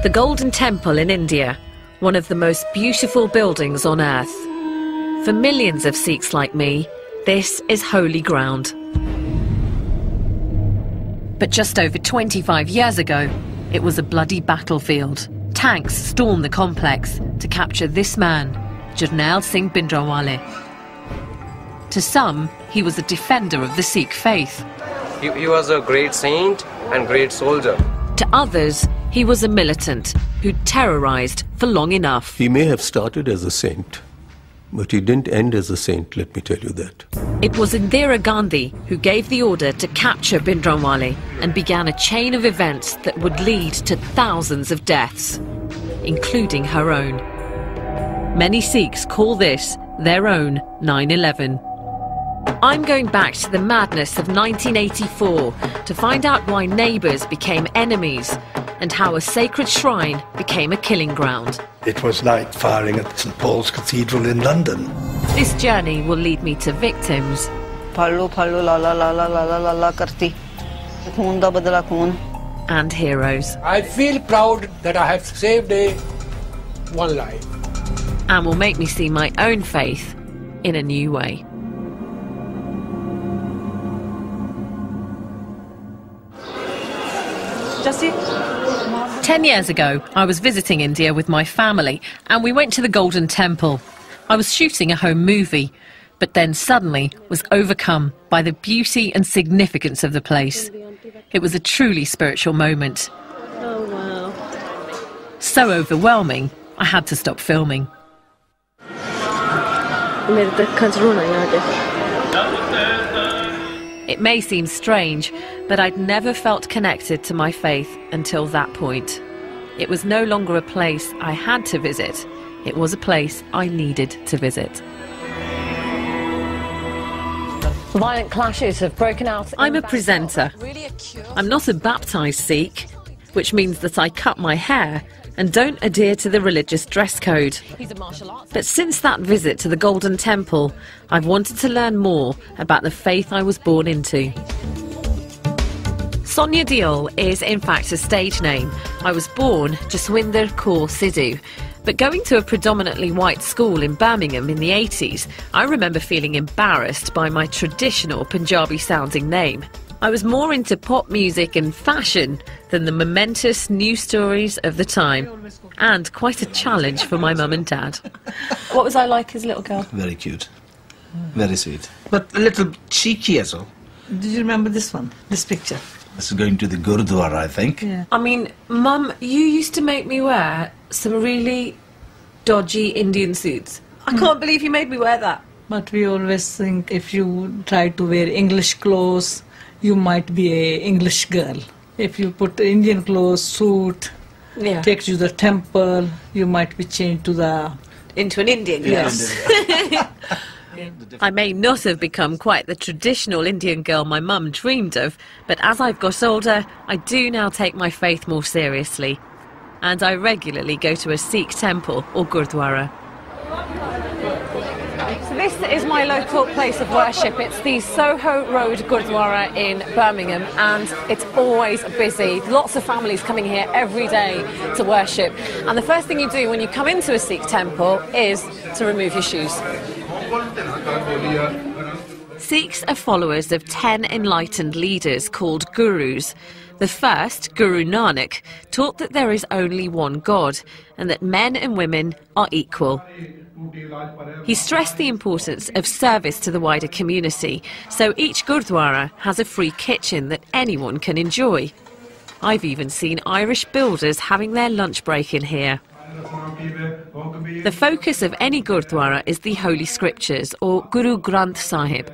The Golden Temple in India, one of the most beautiful buildings on earth. For millions of Sikhs like me, this is holy ground. But just over 25 years ago, it was a bloody battlefield. Tanks stormed the complex to capture this man, Jarnail Singh Bhindranwale. To some, he was a defender of the Sikh faith. He was a great saint and great soldier. To others, he was a militant who'd terrorized for long enough. He may have started as a saint, but he didn't end as a saint, let me tell you that. It was Indira Gandhi who gave the order to capture Bhindranwale and began a chain of events that would lead to thousands of deaths, including her own. Many Sikhs call this their own 9/11. I'm going back to the madness of 1984 to find out why neighbours became enemies and how a sacred shrine became a killing ground. It was like firing at St Paul's Cathedral in London. This journey will lead me to victims and heroes. I feel proud that I have saved one life. And will make me see my own faith in a new way. Jussie? 10 years ago, I was visiting India with my family and we went to the Golden Temple. I was shooting a home movie, but then suddenly was overcome by the beauty and significance of the place. It was a truly spiritual moment. Oh, wow. So overwhelming, I had to stop filming. It may seem strange, but I'd never felt connected to my faith until that point. It was no longer a place I had to visit. It was a place I needed to visit. Violent clashes have broken out. I'm a presenter. I'm not a baptised Sikh, which means that I cut my hair and don't adhere to the religious dress code. But since that visit to the Golden Temple, I've wanted to learn more about the faith I was born into. Sonia Deol is in fact a stage name. I was born Jaswinder Kaur Sidhu, but going to a predominantly white school in Birmingham in the 80s, I remember feeling embarrassed by my traditional Punjabi-sounding name. I was more into pop music and fashion than the momentous news stories of the time, and quite a challenge for my mum and dad. What was I like as a little girl? Very cute, very sweet, but a little cheeky as well. Did you remember this one, this picture? This is going to the Gurdwara, I think. Yeah. I mean, Mum, you used to make me wear some really dodgy Indian suits. I can't believe you made me wear that. But we always think if you try to wear English clothes, you might be an English girl. If you put Indian clothes, suit, take you to the temple, you might be changed to into an Indian girl. Yes. I may not have become quite the traditional Indian girl my mum dreamed of, but as I've got older, I do now take my faith more seriously. And I regularly go to a Sikh temple or Gurdwara. So this is my local place of worship. It's the Soho Road Gurdwara in Birmingham, and it's always busy. Lots of families coming here every day to worship. And the first thing you do when you come into a Sikh temple is to remove your shoes. Sikhs are followers of 10 enlightened leaders called gurus. The first, Guru Nanak, taught that there is only one God and that men and women are equal. He stressed the importance of service to the wider community, so each Gurdwara has a free kitchen that anyone can enjoy. I've even seen Irish builders having their lunch break in here. The focus of any Gurdwara is the Holy Scriptures, or Guru Granth Sahib.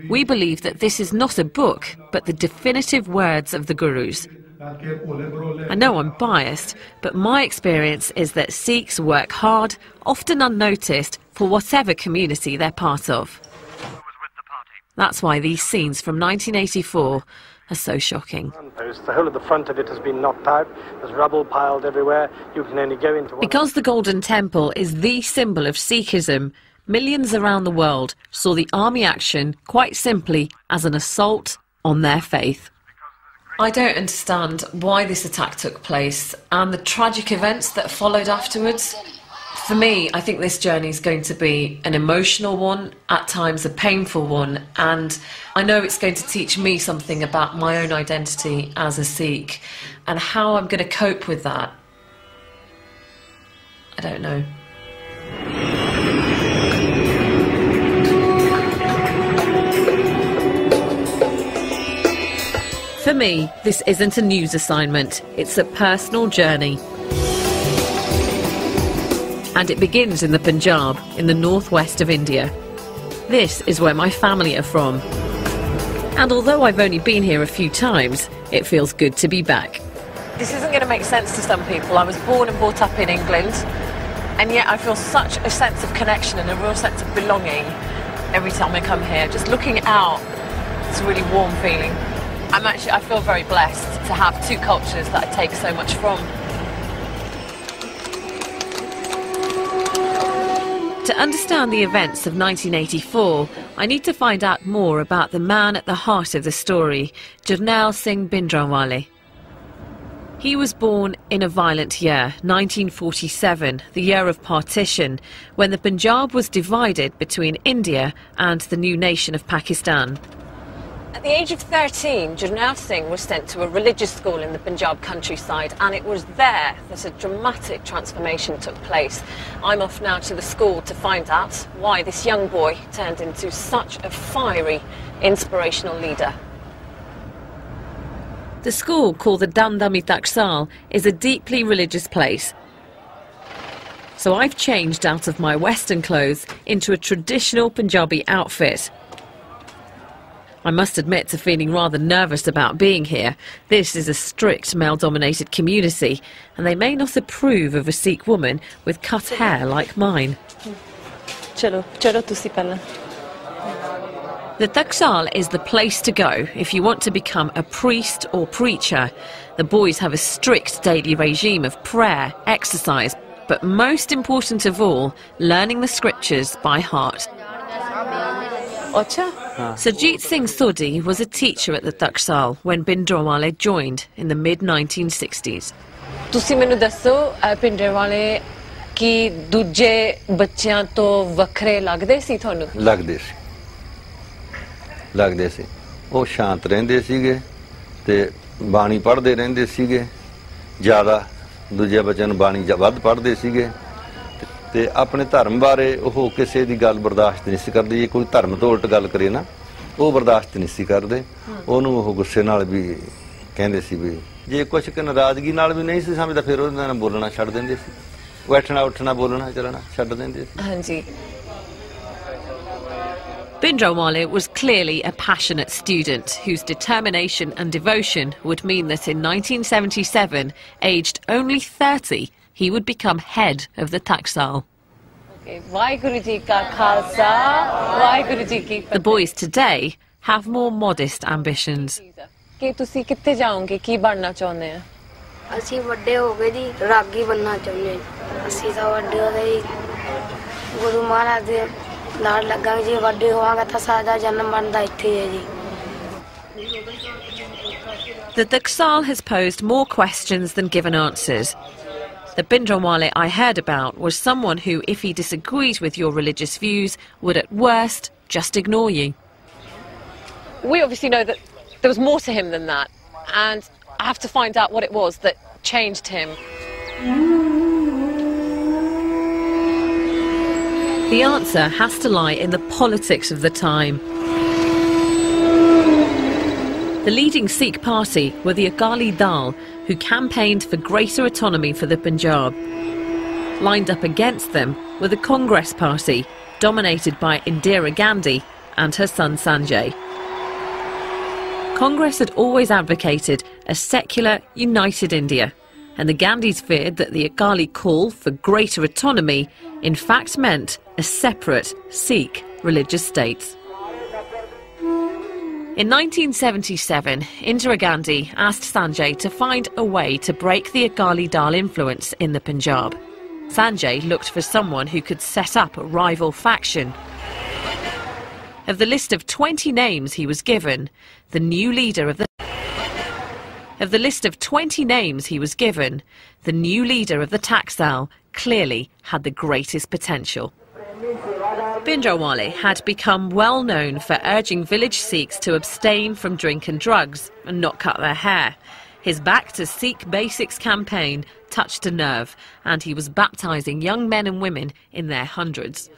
We believe that this is not a book, but the definitive words of the Gurus. I know I'm biased, but my experience is that Sikhs work hard, often unnoticed, for whatever community they're part of. That's why these scenes from 1984 are so shocking. The whole of the front of it has been knocked out. There's rubble piled everywhere. You can only go into one. Because the Golden Temple is the symbol of Sikhism, millions around the world saw the army action quite simply as an assault on their faith. I don't understand why this attack took place and the tragic events that followed afterwards. For me, I think this journey is going to be an emotional one, at times a painful one, and I know it's going to teach me something about my own identity as a Sikh and how I'm going to cope with that. I don't know. For me, this isn't a news assignment, it's a personal journey. And it begins in the Punjab, in the northwest of India. This is where my family are from. And although I've only been here a few times, it feels good to be back. This isn't going to make sense to some people. I was born and brought up in England, and yet I feel such a sense of connection and a real sense of belonging every time I come here. Just looking out, it's a really warm feeling. I feel very blessed to have two cultures that I take so much from. To understand the events of 1984, I need to find out more about the man at the heart of the story, Jarnail Singh Bhindranwale. He was born in a violent year, 1947, the year of partition, when the Punjab was divided between India and the new nation of Pakistan. At the age of 13, Jarnail Singh was sent to a religious school in the Punjab countryside, and it was there that a dramatic transformation took place. I'm off now to the school to find out why this young boy turned into such a fiery, inspirational leader. The school, called the Damdami Taksal, is a deeply religious place. So I've changed out of my Western clothes into a traditional Punjabi outfit. I must admit to feeling rather nervous about being here. This is a strict male-dominated community, and they may not approve of a Sikh woman with cut hair like mine. The Taksal is the place to go if you want to become a priest or preacher. The boys have a strict daily regime of prayer, exercise, but most important of all, learning the scriptures by heart. Sarjeet Singh Sodhi was a teacher at the Taksal when Bhindranwale joined in the mid-1960s. ਤੁਸੀਂ ਮੈਨੂੰ ਦੱਸੋ ਭਿੰਡਰਾਂਵਾਲੇ ਕੀ ਦੂਜੇ ਬੱਚਿਆਂ ਤੋਂ ਵੱਖਰੇ ਲੱਗਦੇ ਸੀ ਤੁਹਾਨੂੰ? ਲੱਗਦੇ ਸੀ ਉਹ ਸ਼ਾਂਤ ਰਹਿੰਦੇ ਸੀਗੇ ਤੇ ਬਾਣੀ ਪੜ੍ਹਦੇ ਰਹਿੰਦੇ ਸੀਗੇ ਜ਼ਿਆਦਾ ਦੂਜੇ ਬੱਚਿਆਂ ਨੂੰ ਬਾਣੀ ਵੱਧ ਪੜ੍ਹਦੇ ਸੀਗੇ ਤੇ ਆਪਣੇ ਧਰਮ ਬਾਰੇ ਉਹ ਕਿਸੇ ਦੀ ਗੱਲ ਬਰਦਾਸ਼ਤ ਨਹੀਂ ਸੀ ਕਰਦੇ ਜੇ ਕੋਈ ਧਰਮ ਤੋਂ ਉਲਟ ਗੱਲ ਕਰੇ ਨਾ ਉਹ ਬਰਦਾਸ਼ਤ ਨਹੀਂ ਸੀ ਕਰਦੇ ਉਹਨੂੰ ਉਹ ਗੁੱਸੇ ਨਾਲ ਵੀ ਕਹਿੰਦੇ ਸੀ ਵੀ ਜੇ ਕੁਝ ਕਿ ਨਾਰਾਜ਼ਗੀ ਨਾਲ ਵੀ ਨਹੀਂ ਸੀ ਸਮਝਦਾ ਫਿਰ ਉਹਦੇ ਨਾਲ ਬੋਲਣਾ ਛੱਡ ਦਿੰਦੇ ਸੀ ਬੈਠਣਾ ਉੱਠਣਾ ਬੋਲਣਾ ਚੱਲਣਾ ਛੱਡ ਦਿੰਦੇ ਸੀ ਹਾਂਜੀ Bhindranwale was clearly a passionate student whose determination and devotion would mean that in 1977, aged only 30, he would become head of the Taksal. The boys today have more modest ambitions. The Taksal has posed more questions than given answers. The Bhindranwale I heard about was someone who, if he disagreed with your religious views, would at worst just ignore you. We obviously know that there was more to him than that, and I have to find out what it was that changed him. The answer has to lie in the politics of the time. The leading Sikh party were the Akali Dal, who campaigned for greater autonomy for the Punjab. Lined up against them were the Congress Party, dominated by Indira Gandhi and her son Sanjay. Congress had always advocated a secular, united India, and the Gandhis feared that the Akali call for greater autonomy in fact meant a separate Sikh religious state. In 1977, Indira Gandhi asked Sanjay to find a way to break the Akali Dal influence in the Punjab. Sanjay looked for someone who could set up a rival faction. Of the list of 20 names he was given, the new leader of the Of the list of 20 names he was given, the new leader of the Taxal clearly had the greatest potential. Bhindranwale had become well known for urging village Sikhs to abstain from drink and drugs and not cut their hair. His Back to Sikh Basics campaign touched a nerve, and he was baptising young men and women in their hundreds.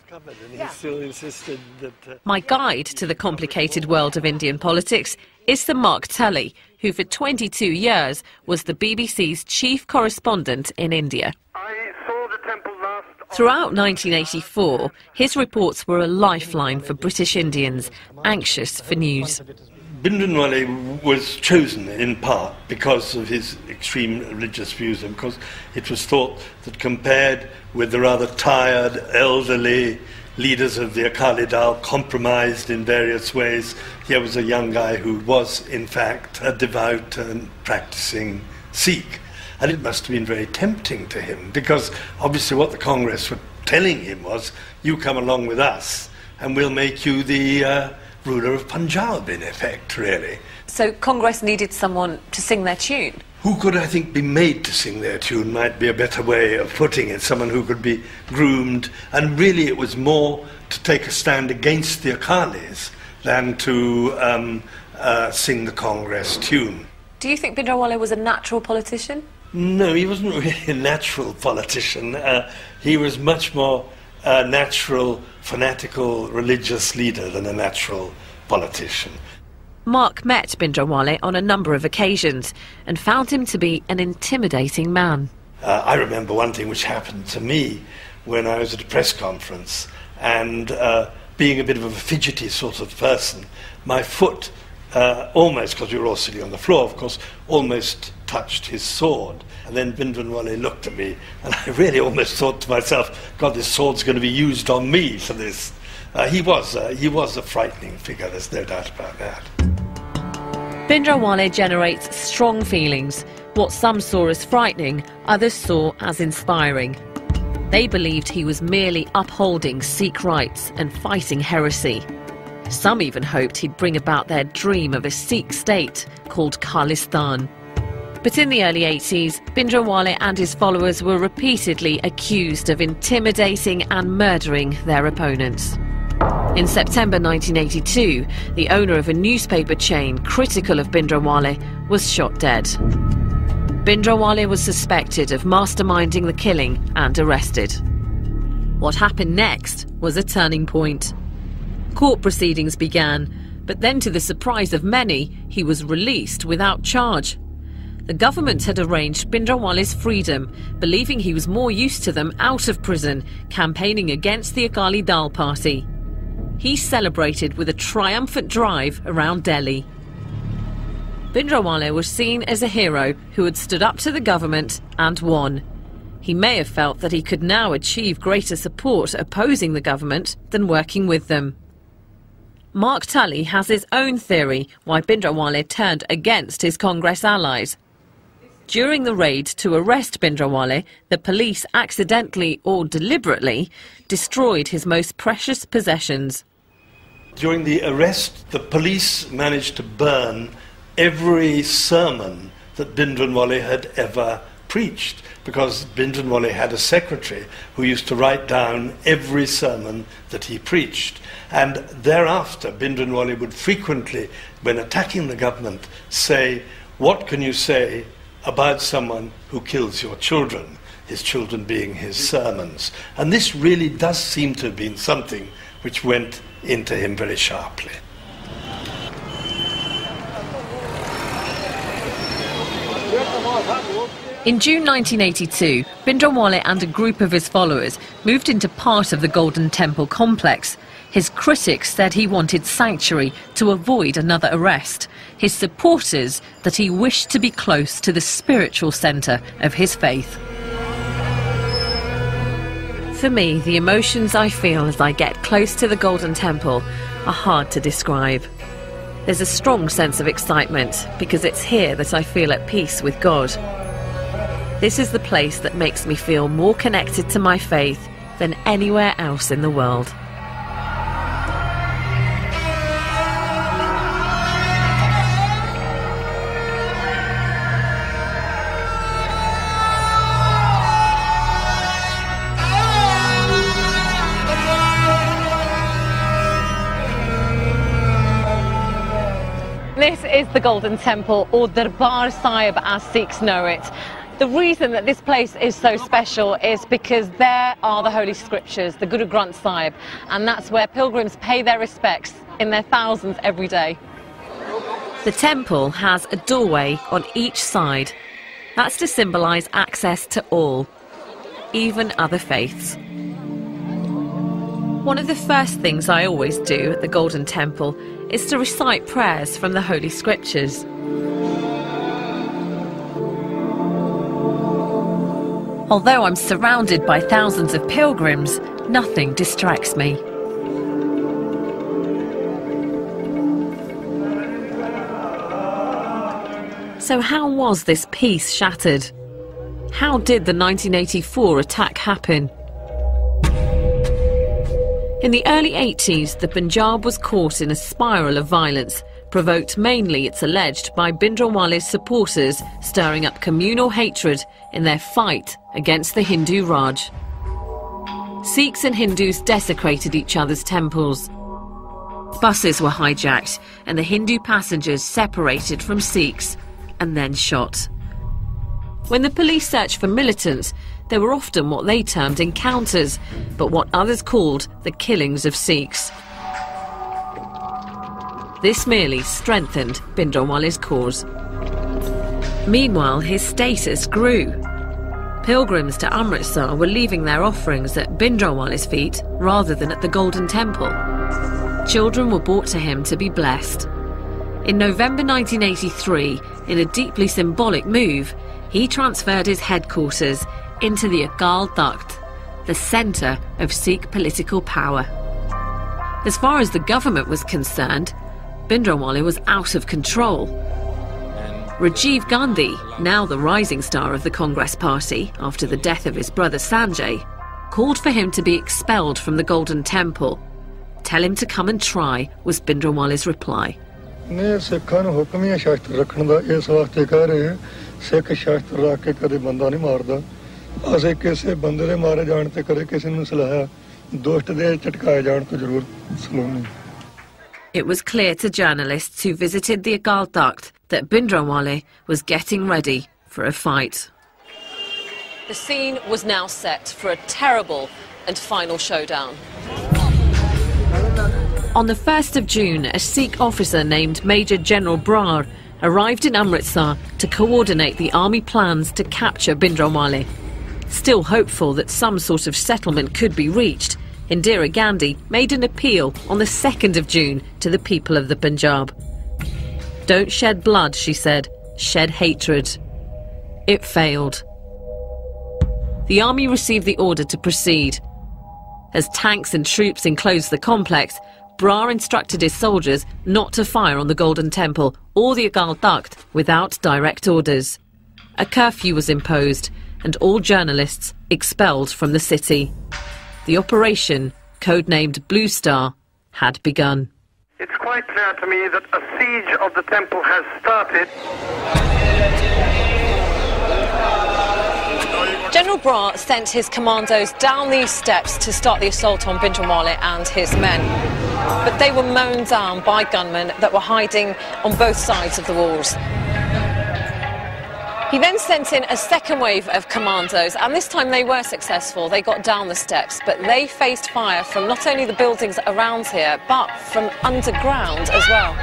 My guide to the complicated world of Indian politics is Sir Mark Tully, who for 22 years was the BBC's chief correspondent in India. Throughout 1984, his reports were a lifeline for British Indians, anxious for news. Bhindranwale was chosen in part because of his extreme religious views and because it was thought that compared with the rather tired, elderly leaders of the Akali Dal, compromised in various ways, here was a young guy who was, in fact, a devout and practicing Sikh. And it must have been very tempting to him, because obviously what the Congress were telling him was, you come along with us and we'll make you the ruler of Punjab, in effect, really. So Congress needed someone to sing their tune? Who could, I think, be made to sing their tune might be a better way of putting it. Someone who could be groomed. And really it was more to take a stand against the Akalis than to sing the Congress tune. Do you think Bhindranwale was a natural politician? No, he wasn't really a natural politician. He was much more a natural, fanatical, religious leader than a natural politician. Mark met Bhindranwale on a number of occasions and found him to be an intimidating man. I remember one thing which happened to me when I was at a press conference, and being a bit of a fidgety sort of person, my foot almost, because we were all sitting on the floor, of course, almost touched his sword. And then Bhindranwale looked at me, and I really almost thought to myself, God, this sword's going to be used on me for this. He was a frightening figure, there's no doubt about that. Bhindranwale generates strong feelings. What some saw as frightening, others saw as inspiring. They believed he was merely upholding Sikh rights and fighting heresy. Some even hoped he'd bring about their dream of a Sikh state called Khalistan. But in the early 80s, Bhindranwale and his followers were repeatedly accused of intimidating and murdering their opponents. In September 1982, the owner of a newspaper chain critical of Bhindranwale was shot dead. Bhindranwale was suspected of masterminding the killing and arrested. What happened next was a turning point. Court proceedings began, but then to the surprise of many, he was released without charge. The government had arranged Bhindranwale's freedom, believing he was more used to them out of prison, campaigning against the Akali Dal party. He celebrated with a triumphant drive around Delhi. Bhindranwale was seen as a hero who had stood up to the government and won. He may have felt that he could now achieve greater support opposing the government than working with them. Mark Tully has his own theory why Bhindranwale turned against his Congress allies. During the raid to arrest Bhindranwale, the police accidentally or deliberately destroyed his most precious possessions. During the arrest, the police managed to burn every sermon that Bhindranwale had ever preached, because Bhindranwale had a secretary who used to write down every sermon that he preached. And thereafter, Bhindranwale would frequently, when attacking the government, say, "What can you say about someone who kills your children?" His children being his sermons. And this really does seem to have been something which went into him very sharply. In June 1982, Bhindranwale and a group of his followers moved into part of the Golden Temple complex. His critics said he wanted sanctuary to avoid another arrest. His supporters that he wished to be close to the spiritual centre of his faith. For me, the emotions I feel as I get close to the Golden Temple are hard to describe. There's a strong sense of excitement because it's here that I feel at peace with God. This is the place that makes me feel more connected to my faith than anywhere else in the world. is the Golden Temple, or Darbar Sahib as Sikhs know it. The reason that this place is so special is because there are the Holy Scriptures, the Guru Granth Sahib, and that's where pilgrims pay their respects in their thousands every day. The temple has a doorway on each side. That's to symbolise access to all, even other faiths. One of the first things I always do at the Golden Temple is to recite prayers from the Holy Scriptures. Although I'm surrounded by thousands of pilgrims, nothing distracts me. So how was this peace shattered? How did the 1984 attack happen? In the early 80s, the Punjab was caught in a spiral of violence, provoked mainly, it's alleged, by Bhindranwale's supporters stirring up communal hatred in their fight against the Hindu Raj. Sikhs and Hindus desecrated each other's temples. Buses were hijacked and the Hindu passengers separated from Sikhs and then shot. When the police searched for militants, there were often what they termed encounters, but what others called the killings of Sikhs. This merely strengthened Bhindranwale's cause. Meanwhile, his status grew. Pilgrims to Amritsar were leaving their offerings at Bhindranwale's feet rather than at the Golden Temple. Children were brought to him to be blessed. In November 1983, in a deeply symbolic move, he transferred his headquarters into the Akal Takht, the centre of Sikh political power. As far as the government was concerned, Bhindranwale was out of control. Rajiv Gandhi, now the rising star of the Congress Party after the death of his brother Sanjay, called for him to be expelled from the Golden Temple. Tell him to come and try, was Bhindranwale's reply. It was clear to journalists who visited the Akal Takht that Bhindranwale was getting ready for a fight. The scene was now set for a terrible and final showdown. On the 1st of June, a Sikh officer named Major General Brar arrived in Amritsar to coordinate the army plans to capture Bhindranwale. Still hopeful that some sort of settlement could be reached, Indira Gandhi made an appeal on the 2nd of June to the people of the Punjab. Don't shed blood, she said, shed hatred. It failed. The army received the order to proceed. As tanks and troops enclosed the complex, Brar instructed his soldiers not to fire on the Golden Temple or the Akal Takht without direct orders. A curfew was imposed and all journalists expelled from the city. The operation, codenamed Blue Star, had begun. It's quite clear to me that a siege of the temple has started. General Brar sent his commandos down these steps to start the assault on Bhindranwale and his men. But they were mown down by gunmen that were hiding on both sides of the walls. He then sent in a second wave of commandos, and this time they were successful. They got down the steps, but they faced fire from not only the buildings around here, but from underground as well.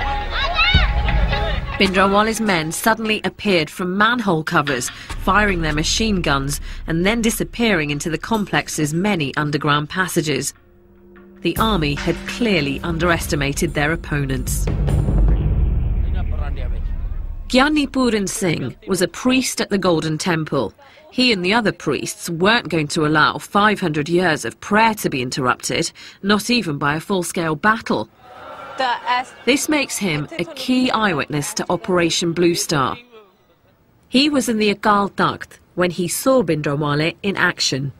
Bhindranwale's men suddenly appeared from manhole covers, firing their machine guns and then disappearing into the complex's many underground passages. The army had clearly underestimated their opponents. Gyani Puran Singh was a priest at the Golden Temple. He and the other priests weren't going to allow 500 years of prayer to be interrupted, not even by a full-scale battle. This makes him a key eyewitness to Operation Blue Star. He was in the Akal Takht when he saw Bhindranwale in action.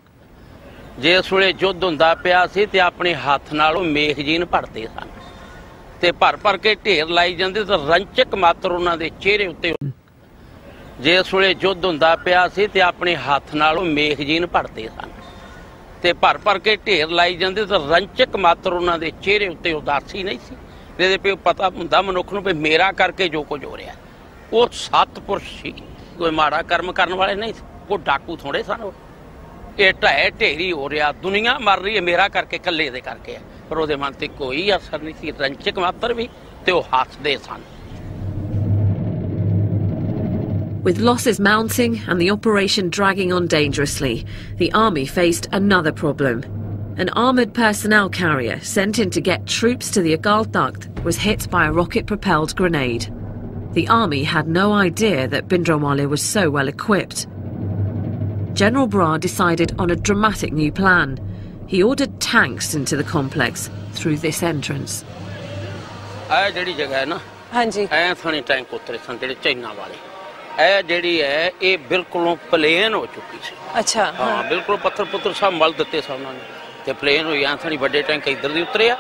ਜਿਸ ਵੇਲੇ ਯੁੱਧ ਹੁੰਦਾ ਪਿਆ ਸੀ ਤੇ ਆਪਣੇ ਹੱਥ ਨਾਲ ਉਹ ਮੇਖਜੀਨ ਭਰਦੇ ਸਨ ਤੇ ਭਰ ਭਰ ਕੇ ਢੇਰ ਲਾਈ ਜਾਂਦੇ ਤੇ ਰੰਚਕ ਮਾਤਰ ਉਹਨਾਂ ਦੇ ਚਿਹਰੇ ਉੱਤੇ ਜਿਸ ਵੇਲੇ ਯੁੱਧ ਹੁੰਦਾ ਪਿਆ ਸੀ ਤੇ ਆਪਣੇ ਹੱਥ ਨਾਲ ਉਹ ਮੇਖਜੀਨ ਭਰਦੇ ਸਨ ਤੇ ਭਰ ਭਰ ਕੇ ਢੇਰ ਲਾਈ ਜਾਂਦੇ ਤੇ ਰੰਚਕ ਮਾਤਰ ਉਹਨਾਂ ਦੇ ਚਿਹਰੇ ਉੱਤੇ ਉਦਾਸੀ ਨਹੀਂ ਸੀ ਇਹਦੇ पे पता ਹੁੰਦਾ ਮਨੁੱਖ ਨੂੰ ਵੀ ਮੇਰਾ ਕਰਕੇ ਜੋ ਕੁਝ ਹੋ ਰਿਹਾ ਉਹ ਸਤਪੁਰਸ਼ ਸੀ ਕੋਈ ਮਾੜਾ ਕਰਮ ਕਰਨ ਵਾਲੇ ਨਹੀਂ ਉਹ ਡਾਕੂ ਥੋੜੇ ਸਨ ਇਹ ਢਹਿ ਢੇਰੀ ਹੋ ਰਿਹਾ ਦੁਨੀਆ ਮਰ ਰਹੀ ਹੈ ਮੇਰਾ ਕਰਕੇ ਇਕੱਲੇ ਦੇ ਕਰਕੇ ਹੈ ਪਰ ਉਹਦੇ ਮਨ ਤੇ ਕੋਈ ਅਸਰ ਨਹੀਂ ਸੀ ਰੰਚਕ ਮਾਤਰ ਵੀ ਤੇ ਉਹ ਹੱਸਦੇ ਸਨ With losses mounting and the operation dragging on dangerously, the army faced another problem. An armoured personnel carrier sent in to get troops to the Agal Takht was hit by a rocket-propelled grenade. The army had no idea that Bhindranwale was so well equipped. General Brar decided on a dramatic new plan. He ordered tanks into the complex through this entrance. ਇਹ ਜਿਹੜੀ ਜਗ੍ਹਾ ਹੈ ਨਾ ਹਾਂਜੀ ਐ ਥਾਣੀ tank ਉਤਰੇ ਸਨ ਜਿਹੜੇ ਚਾਈਨਾ ਵਾਲੇ ਇਹ ਜਿਹੜੀ ਹੈ ਇਹ ਬਿਲਕੁਲੋਂ ਪਲੇਨ ਹੋ ਚੁੱਕੀ ਸੀ ਅੱਛਾ ਹਾਂ ਬਿਲਕੁਲ ਪੱਥਰ ਪੁੱਤਰ ਸਭ ਮਲ ਦਿੱਤੇ ਸਨ ਉਹਨਾਂ ਨੇ ਤੇ ਪਲੇਨ ਹੋਈ ਐ ਥਾਣੀ ਵੱਡੇ ਟੈਂਕ ਇੱਧਰ ਦੀ ਉਤਰੇ ਆ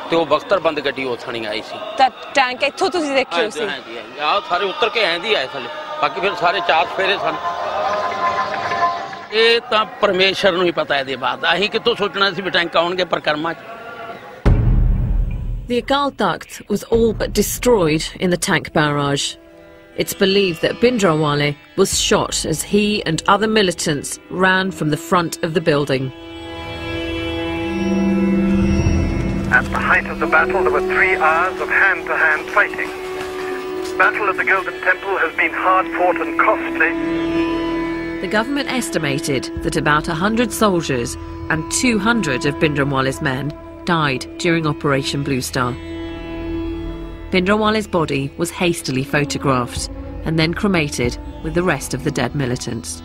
ਤੇ ਉਹ ਬਖਤਰਬੰਦ ਗੱਡੀ ਉਹ ਥਾਣੀ ਆਈ ਸੀ ਤਾਂ ਟੈਂਕ ਇੱਥੋਂ ਤੁਸੀਂ ਦੇਖਿਓ ਸੀ ਹਾਂਜੀ ਆਹ ਸਾਰੇ ਉਤਰ ਕੇ ਐਂਦੀ ਆਏ ਥੱਲੇ ਬਾਕੀ ਫਿਰ ਸਾਰੇ ਚਾਰ ਫੇਰੇ ਸਨ ਇਹ ਤਾਂ ਪਰਮੇਸ਼ਰ ਨੂੰ ਹੀ ਪਤਾ ਇਹਦੇ ਬਾਅਦ ਅਸੀਂ ਕਿੱਥੋਂ ਸੋਚਣਾ ਸੀ ਵੀ ਟੈਂਕ ਆਉਣਗੇ ਪਰਕਰਮਾ 'ਚ The Agal Takht was all but destroyed in the tank barrage. It's believed that Bhindranwale was shot as he and other militants ran from the front of the building. At the height of the battle, there were 3 hours of hand-to-hand fighting. The battle at the Golden Temple has been hard-fought and costly. The government estimated that about 100 soldiers and 200 of Bhindranwale's men died during Operation Blue Star. Bhindranwale's body was hastily photographed and then cremated with the rest of the dead militants.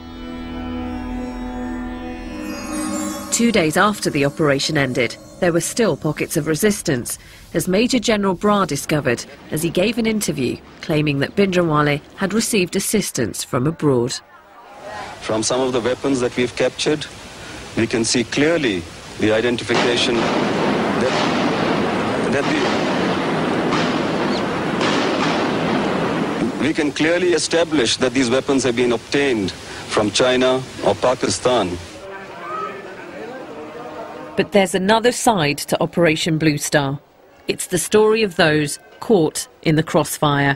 2 days after the operation ended, there were still pockets of resistance, as Major General Brar discovered as he gave an interview claiming that Bhindranwale had received assistance from abroad. From some of the weapons that we've captured, we can see clearly the identification we can clearly establish that these weapons have been obtained from China or Pakistan. But there's another side to Operation Blue Star. It's the story of those caught in the crossfire.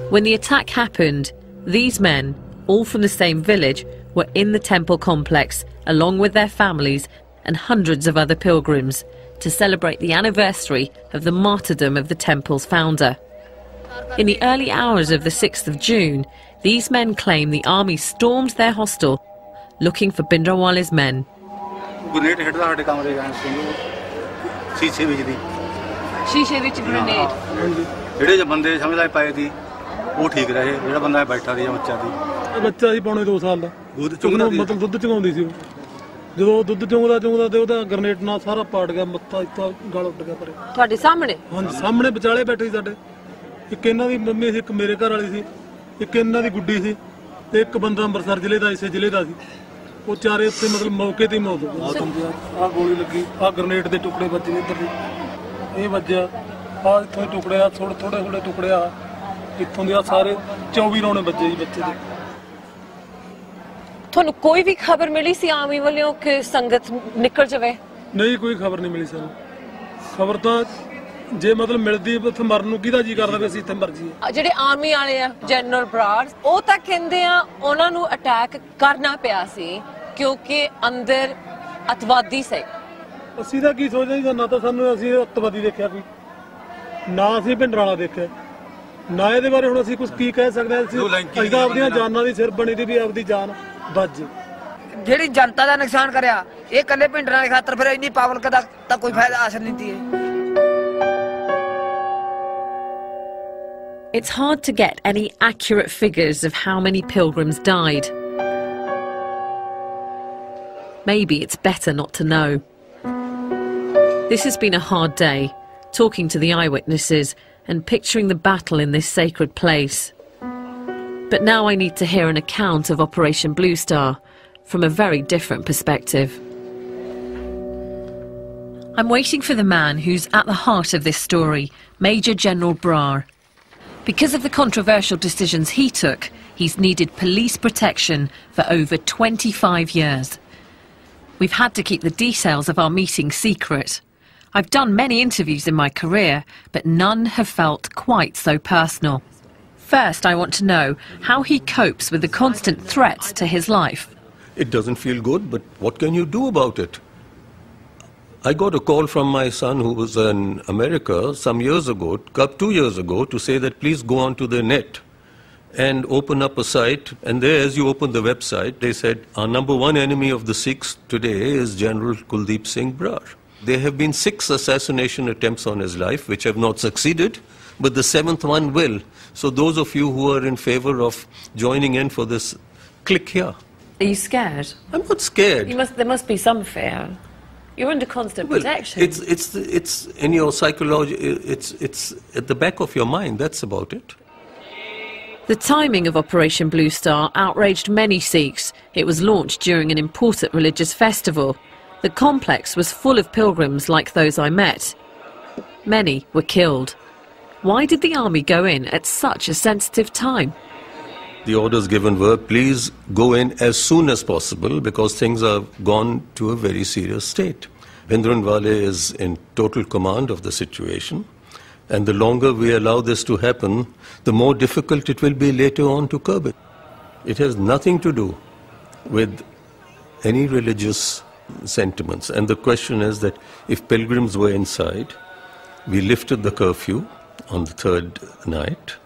When the attack happened, these men, all from the same village, were in the temple complex along with their families and hundreds of other pilgrims to celebrate the anniversary of the martyrdom of the temple's founder. In the early hours of the 6th of June, these men claim the army stormed their hostel looking for Bhindranwale's men. Grenade hit the kamare gaans sheeshe vich di sheeshe vich grenade ਜਿਹੜੇ ਜੇ ਬੰਦੇ ਸਮਝ ਲੈ ਪਾਏ ਦੀ ਉਹ ਠੀਕ ਰਹੇ ਜਿਹੜਾ ਬੰਦਾ ਬੈਠਾ ਸੀ ਬੱਚਾ ਸੀ ਬੱਚਾ ਸੀ ਪੌਣੇ 2 ਸਾਲ ਦਾ ਮਤਲਬ ਦੁੱਧ ਚੁੰਗਾਉਂਦੀ ਸੀ ਜਦੋਂ ਦੁੱਧ ਚੁੰਗਦਾ ਤੇ ਉਹਦਾ ਗ੍ਰੇਨੇਡ ਨਾਲ ਸਾਰਾ ਪਾੜ ਗਿਆ ਮੱਥਾ ਇੱਥੋਂ ਗਲ ਉੱਡ ਗਿਆ ਪਰੇ ਤੁਹਾਡੇ ਸਾਹਮਣੇ ਹਾਂਜੀ ਸਾਹਮਣੇ ਵਿਚਾਲੇ ਬੈਠੇ ਸੀ ਸਾਡੇ ਇੱਕ ਇਹਨਾਂ ਦੀ ਮੰਮੀ ਸੀ ਇੱਕ ਮੇਰੇ ਘਰ ਵਾਲੀ ਸੀ ਇੱਕ ਇਹਨਾਂ ਦੀ ਗੁੱਡੀ ਸੀ ਤੇ ਇੱਕ ਬੰਦਾ ਅੰਮ੍ਰਿਤਸਰ ਜ਼ਿਲ੍ਹੇ ਦਾ ਇਸੇ ਜ਼ਿਲ੍ਹੇ ਦਾ ਸੀ ਉਹ ਚਾਰੇ ਉੱਤੇ ਮਤਲਬ ਮੌਕੇ ਤੇ ਹੀ ਮੌਤ ਹੋ ਗਈ ਆਹ ਗੋਲੀ ਲੱਗੀ ਆਹ ਗ੍ਰੇਨੇਡ ਦੇ ਟੁਕੜੇ ਵੱਜੇ ਇੱਧਰ ਦੀ ਇਹ ਵੱਜਿਆ ਆਹ ਇੱਥੋਂ ਦੇ ਟੁਕੜੇ ਆ ਥੋੜੇ ਟੁਕੜੇ ਆ ਇੱਥੋਂ ਦੇ ਸਾਰੇ 24 ਰੌਣੇ ਵੱਜੇ ਜੀ ਬੱਚੇ ਦੇ ਤੁਹਾਨੂੰ ਕੋਈ ਵੀ ਖਬਰ ਮਿਲੀ ਸੀ ਆਰਮੀ ਵੱਲੋਂ ਕਿ ਸੰਗਤ ਨਿਕਲ ਜਾਵੇ ਨਹੀਂ ਕੋਈ ਖਬਰ ਨਹੀਂ ਮਿਲੀ ਸਾਨੂੰ ਖਬਰ ਤਾਂ ਜੇ ਮਤਲਬ ਮਿਲਦੀ ਉੱਥੇ ਮਰਨ ਨੂੰ ਕਿਹਦਾ ਜੀ ਕਰਦਾ ਵੀ ਅਸੀਂ ਇੱਥੇ ਮਰ ਜਾਈਏ ਜਿਹੜੇ ਆਰਮੀ ਵਾਲੇ ਆ ਜਨਰਲ ਬਰਾਰ ਉਹ ਤਾਂ ਕਹਿੰਦੇ ਆ ਉਹਨਾਂ ਨੂੰ ਅਟੈਕ ਕਰਨਾ ਪਿਆ ਸੀ ਕਿਉਂਕਿ ਅੰਦਰ ਅਤਵਾਦੀ ਸੀ ਅਸੀਂ ਤਾਂ ਕੀ ਸੋਚਦੇ ਸੀ ਨਾ ਤਾਂ ਸਾਨੂੰ ਅਸੀਂ ਅਤਵਾਦੀ ਦੇਖਿਆ ਕੋਈ ਨਾ ਅਸੀਂ ਭਿੰਡਰਾਲਾ ਦੇਖਿਆ ਨਾ ਇਹਦੇ ਬਾਰੇ ਹੁਣ ਅਸੀਂ ਕੁਝ ਕੀ ਕਹਿ ਸਕਦੇ ਹਾਂ ਅਸੀਂ ਤਾਂ ਆਪਣੀਆਂ ਜਾਨਾਂ ਦੀ ਸਿਰ ਬਣੀ ਦੀ ਵੀ ਆਪਦੀ ਜਾਨ ਬਚ ਜਿਹੜੀ ਜਨਤਾ ਦਾ ਨੁਕਸਾਨ ਕਰਿਆ ਇਹ ਕੱਲੇ ਭਿੰਡਰਾਂ ਦੇ ਖਾਤਰ ਫਿਰ ਇੰਨੀ ਪਬਲਿਕ ਦਾ ਤਾਂ ਕੋਈ ਫਾਇਦਾ ਹਾਸਲ ਨਹੀਂ ਦੀ It's hard to get any accurate figures of how many pilgrims died. Maybe it's better not to know. This has been a hard day, talking to the eyewitnesses and picturing the battle in this sacred place. But now I need to hear an account of Operation Blue Star from a very different perspective. I'm waiting for the man who's at the heart of this story, Major General Brar. Because of the controversial decisions he took, he's needed police protection for over 25 years. We've had to keep the details of our meeting secret. I've done many interviews in my career, but none have felt quite so personal. First, I want to know how he copes with the constant threats to his life. It doesn't feel good, but what can you do about it? I got a call from my son who was in America some years ago, 2 years ago, to say that please go onto the net and open up a site. And there, as you open the website, they said, our number one enemy of the Sikhs today is General Kuldeep Singh Brar. There have been 6 assassination attempts on his life, which have not succeeded, but the 7th one will. So those of you who are in favor of joining in for this, click here. Are you scared? I'm not scared. There must be some fear. You're under constant protection. It's in your psychology, it's at the back of your mind, that's about it. The timing of Operation Blue Star outraged many Sikhs. It was launched during an important religious festival. The complex was full of pilgrims like those I met. Many were killed. Why did the army go in at such a sensitive time? The orders given were, please go in as soon as possible because things have gone to a very serious state. Bhindranwale is in total command of the situation, and the longer we allow this to happen, the more difficult it will be later on to curb it. It has nothing to do with any religious sentiments. And the question is that if pilgrims were inside, we lifted the curfew on the 3rd night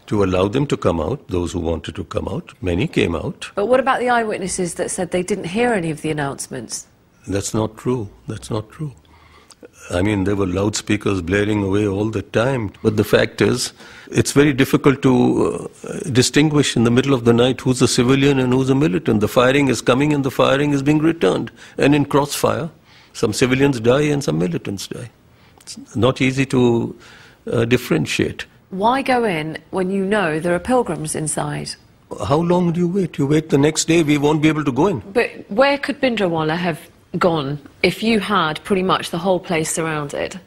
to allow them to come out, those who wanted to come out. Many came out. But what about the eyewitnesses that said they didn't hear any of the announcements? That's not true. That's not true. I mean, there were loudspeakers blaring away all the time. But the fact is, it's very difficult to distinguish in the middle of the night who's a civilian and who's a militant. The firing is coming and the firing is being returned. And in crossfire, some civilians die and some militants die. It's not easy to differentiate. Why go in when you know there are pilgrims inside? How long do you wait? You wait the next day, we won't be able to go in. But where could Bhindranwale have gone if you had pretty much the whole place surrounded?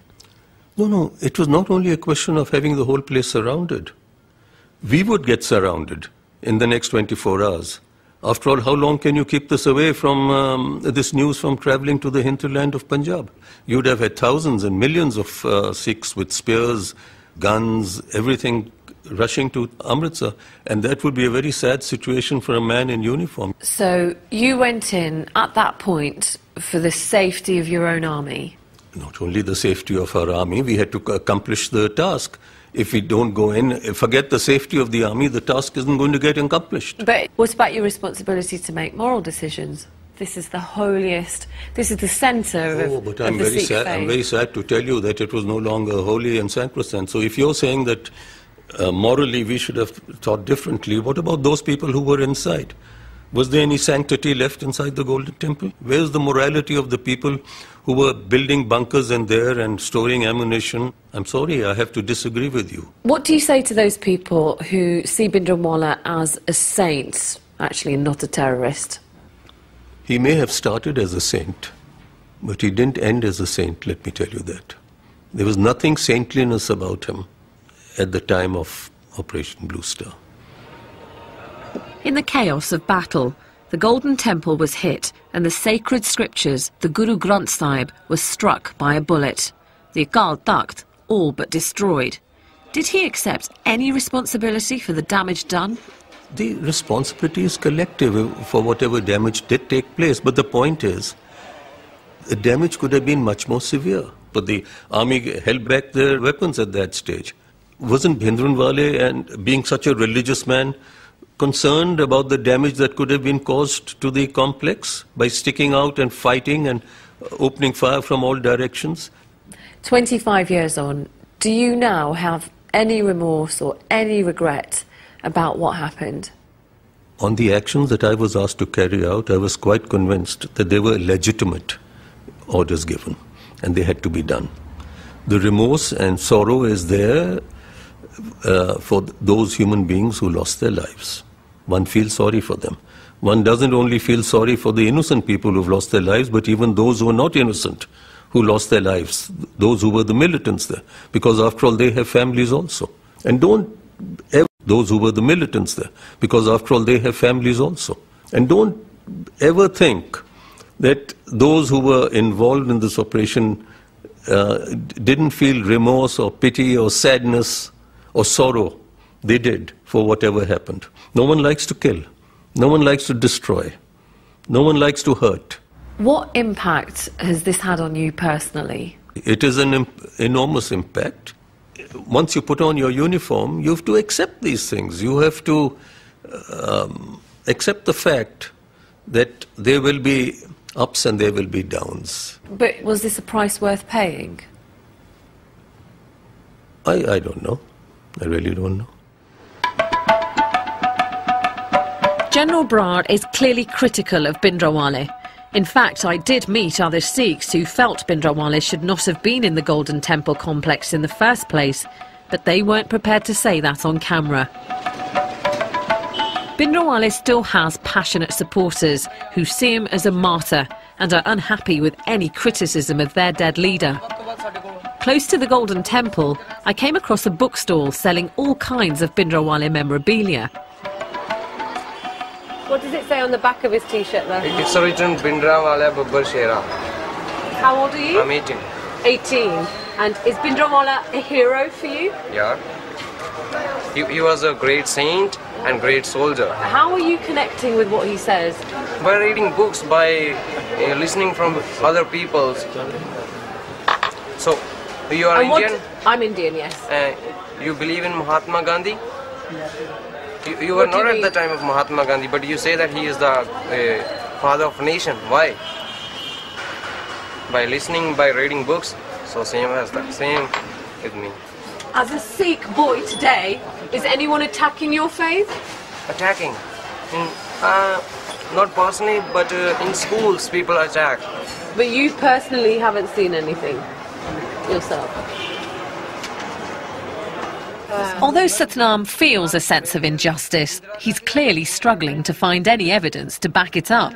No, it was not only a question of having the whole place surrounded. We would get surrounded in the next 24 hours. After all, how long can you keep this away from this news from travelling to the hinterland of Punjab? You'd have had thousands and millions of Sikhs with spears, guns, everything rushing to Amritsar, and that would be a very sad situation for a man in uniform. So you went in at that point for the safety of your own army? Not only the safety of our army, we had to accomplish the task. If we don't go in, forget the safety of the army, the task isn't going to get accomplished. But what about your responsibility to make moral decisions? This is the holiest, this is the centre of but I'm very sad. I'm very sad to tell you that it was no longer holy and sacrosanct. So if you're saying that morally we should have thought differently, what about those people who were inside? Was there any sanctity left inside the Golden Temple? Where's the morality of the people who were building bunkers in there and storing ammunition? I'm sorry, I have to disagree with you. What do you say to those people who see Bhindranwale as a saint, actually not a terrorist? He may have started as a saint, but he didn't end as a saint, let me tell you that. There was nothing saintliness about him at the time of Operation Blue Star. In the chaos of battle, the Golden Temple was hit and the sacred scriptures, the Guru Granth Sahib, was struck by a bullet. The Akal Takht all but destroyed. Did he accept any responsibility for the damage done? The responsibility is collective for whatever damage did take place. But the point is, the damage could have been much more severe. But the army held back their weapons at that stage. Wasn't Bhindranwale, and being such a religious man, concerned about the damage that could have been caused to the complex by sticking out and fighting and opening fire from all directions? 25 years on, do you now have any remorse or any regret about what happened? On the actions that I was asked to carry out, I was quite convinced that they were legitimate orders given and they had to be done. The remorse and sorrow is there for those human beings who lost their lives. One feels sorry for them. One doesn't only feel sorry for the innocent people who've lost their lives, but even those who are not innocent, who lost their lives, those who were the militants there, because after all they have families also. And don't ever, those who were the militants there, because after all they have families also. And don't ever think that those who were involved in this operation didn't feel remorse or pity or sadness or sorrow. They did for whatever happened. No one likes to kill. No one likes to destroy. No one likes to hurt. What impact has this had on you personally? It is an enormous impact. Once you put on your uniform, you have to accept these things. You have to accept the fact that there will be ups and there will be downs. But was this a price worth paying? I don't know. I really don't know. General Brar is clearly critical of Bhindranwale. In fact, I did meet other Sikhs who felt Bhindranwale should not have been in the Golden Temple complex in the first place, but they weren't prepared to say that on camera. Bhindranwale still has passionate supporters who see him as a martyr and are unhappy with any criticism of their dead leader. Close to the Golden Temple, I came across a bookstall selling all kinds of Bhindranwale memorabilia. What does it say on the back of his T-shirt there? It's written Bhindranwale Babbar Shera. How old are you? I'm 18. 18. And is Bhindranwale a hero for you? Yeah. He was a great saint and great soldier. How are you connecting with what he says? By reading books, by listening from other people. So, you are Indian? I'm Indian, yes. You believe in Mahatma Gandhi? You were not at the time of Mahatma Gandhi, but you say that he is the father of a nation. Why? By listening, by reading books. So same as that. Same with me. As a Sikh boy today, is anyone attacking your faith? Attacking? Not personally, but in schools people attack. But you personally haven't seen anything yourself? Although Satnam feels a sense of injustice, he's clearly struggling to find any evidence to back it up.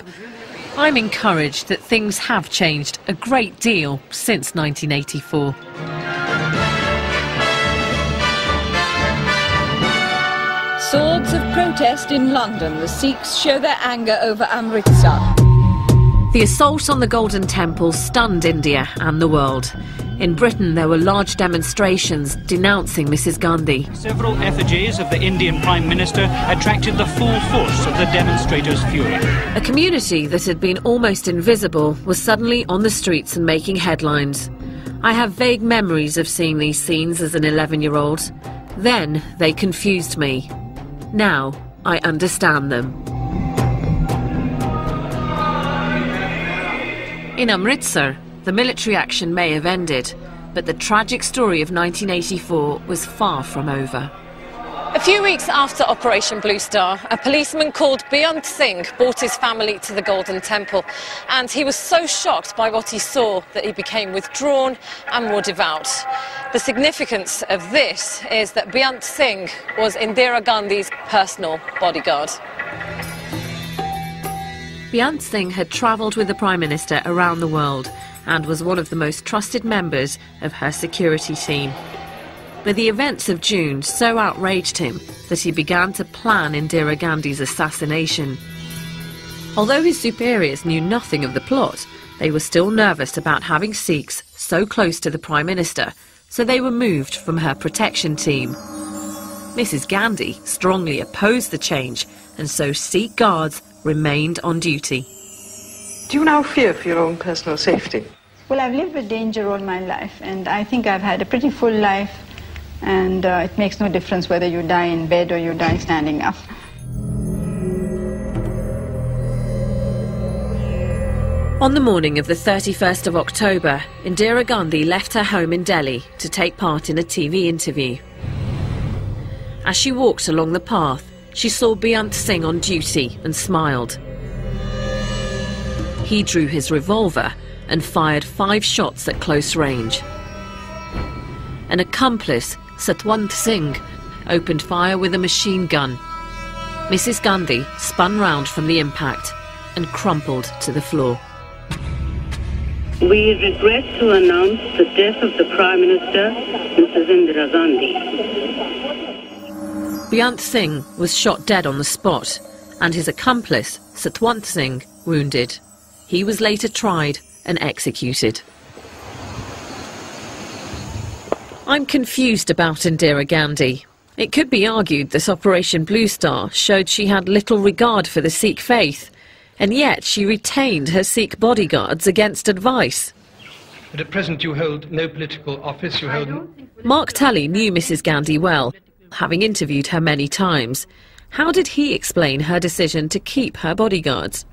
I'm encouraged that things have changed a great deal since 1984. Swords of protest in London. The Sikhs show their anger over Amritsar. The assault on the Golden Temple stunned India and the world. In Britain, there were large demonstrations denouncing Mrs. Gandhi. Several effigies of the Indian Prime Minister attracted the full force of the demonstrators' fury. A community that had been almost invisible was suddenly on the streets and making headlines. I have vague memories of seeing these scenes as an 11-year-old. Then they confused me. Now I understand them. In Amritsar, the military action may have ended, but the tragic story of 1984 was far from over. A few weeks after Operation Blue Star, a policeman called Beyant Singh brought his family to the Golden Temple, and he was so shocked by what he saw that he became withdrawn and more devout. The significance of this is that Beyant Singh was Indira Gandhi's personal bodyguard. Beyant Singh had travelled with the Prime Minister around the world and was one of the most trusted members of her security team. But the events of June so outraged him that he began to plan Indira Gandhi's assassination. Although his superiors knew nothing of the plot, they were still nervous about having Sikhs so close to the Prime Minister, so they were moved from her protection team. Mrs. Gandhi strongly opposed the change, and so Sikh guards remained on duty. Do you now fear for your own personal safety? Well, I've lived with danger all my life, and I think I've had a pretty full life, and it makes no difference whether you die in bed or you die standing up. On the morning of the 31st of October, Indira Gandhi left her home in Delhi to take part in a TV interview. As she walked along the path, she saw Beyant Singh on duty and smiled. He drew his revolver and fired 5 shots at close range. An accomplice, Satwant Singh, opened fire with a machine gun. Mrs. Gandhi spun round from the impact and crumpled to the floor. We regret to announce the death of the Prime Minister, Mrs. Indira Gandhi. Beyant Singh was shot dead on the spot, and his accomplice, Satwant Singh, wounded. He was later tried and executed. I'm confused about Indira Gandhi. It could be argued that Operation Blue Star showed she had little regard for the Sikh faith, and yet she retained her Sikh bodyguards against advice. But at present you hold no political office, you hold... Mark Tully knew Mrs Gandhi well, having interviewed her many times. How did he explain her decision to keep her bodyguards?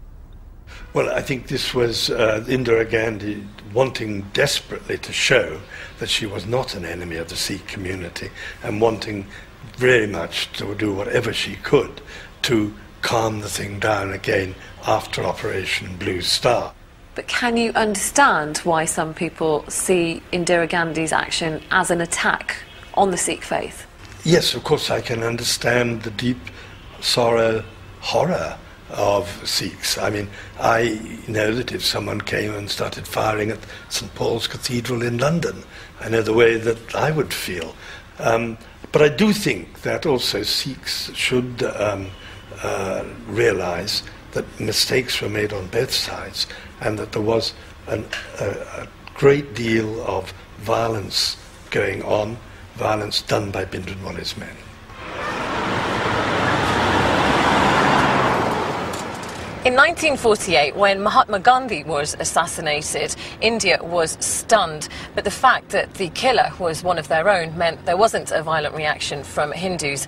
Well, I think this was Indira Gandhi wanting desperately to show that she was not an enemy of the Sikh community and wanting very much to do whatever she could to calm the thing down again after Operation Blue Star. But can you understand why some people see Indira Gandhi's action as an attack on the Sikh faith? Yes, of course I can understand the deep sorrow, horror of Sikhs. I mean, I know that if someone came and started firing at St Paul's Cathedral in London, I know the way that I would feel. But I do think that also Sikhs should realise that mistakes were made on both sides and that there was a great deal of violence going on, violence done by Bhindranwale's men. In 1948, when Mahatma Gandhi was assassinated, India was stunned. But the fact that the killer was one of their own meant there wasn't a violent reaction from Hindus.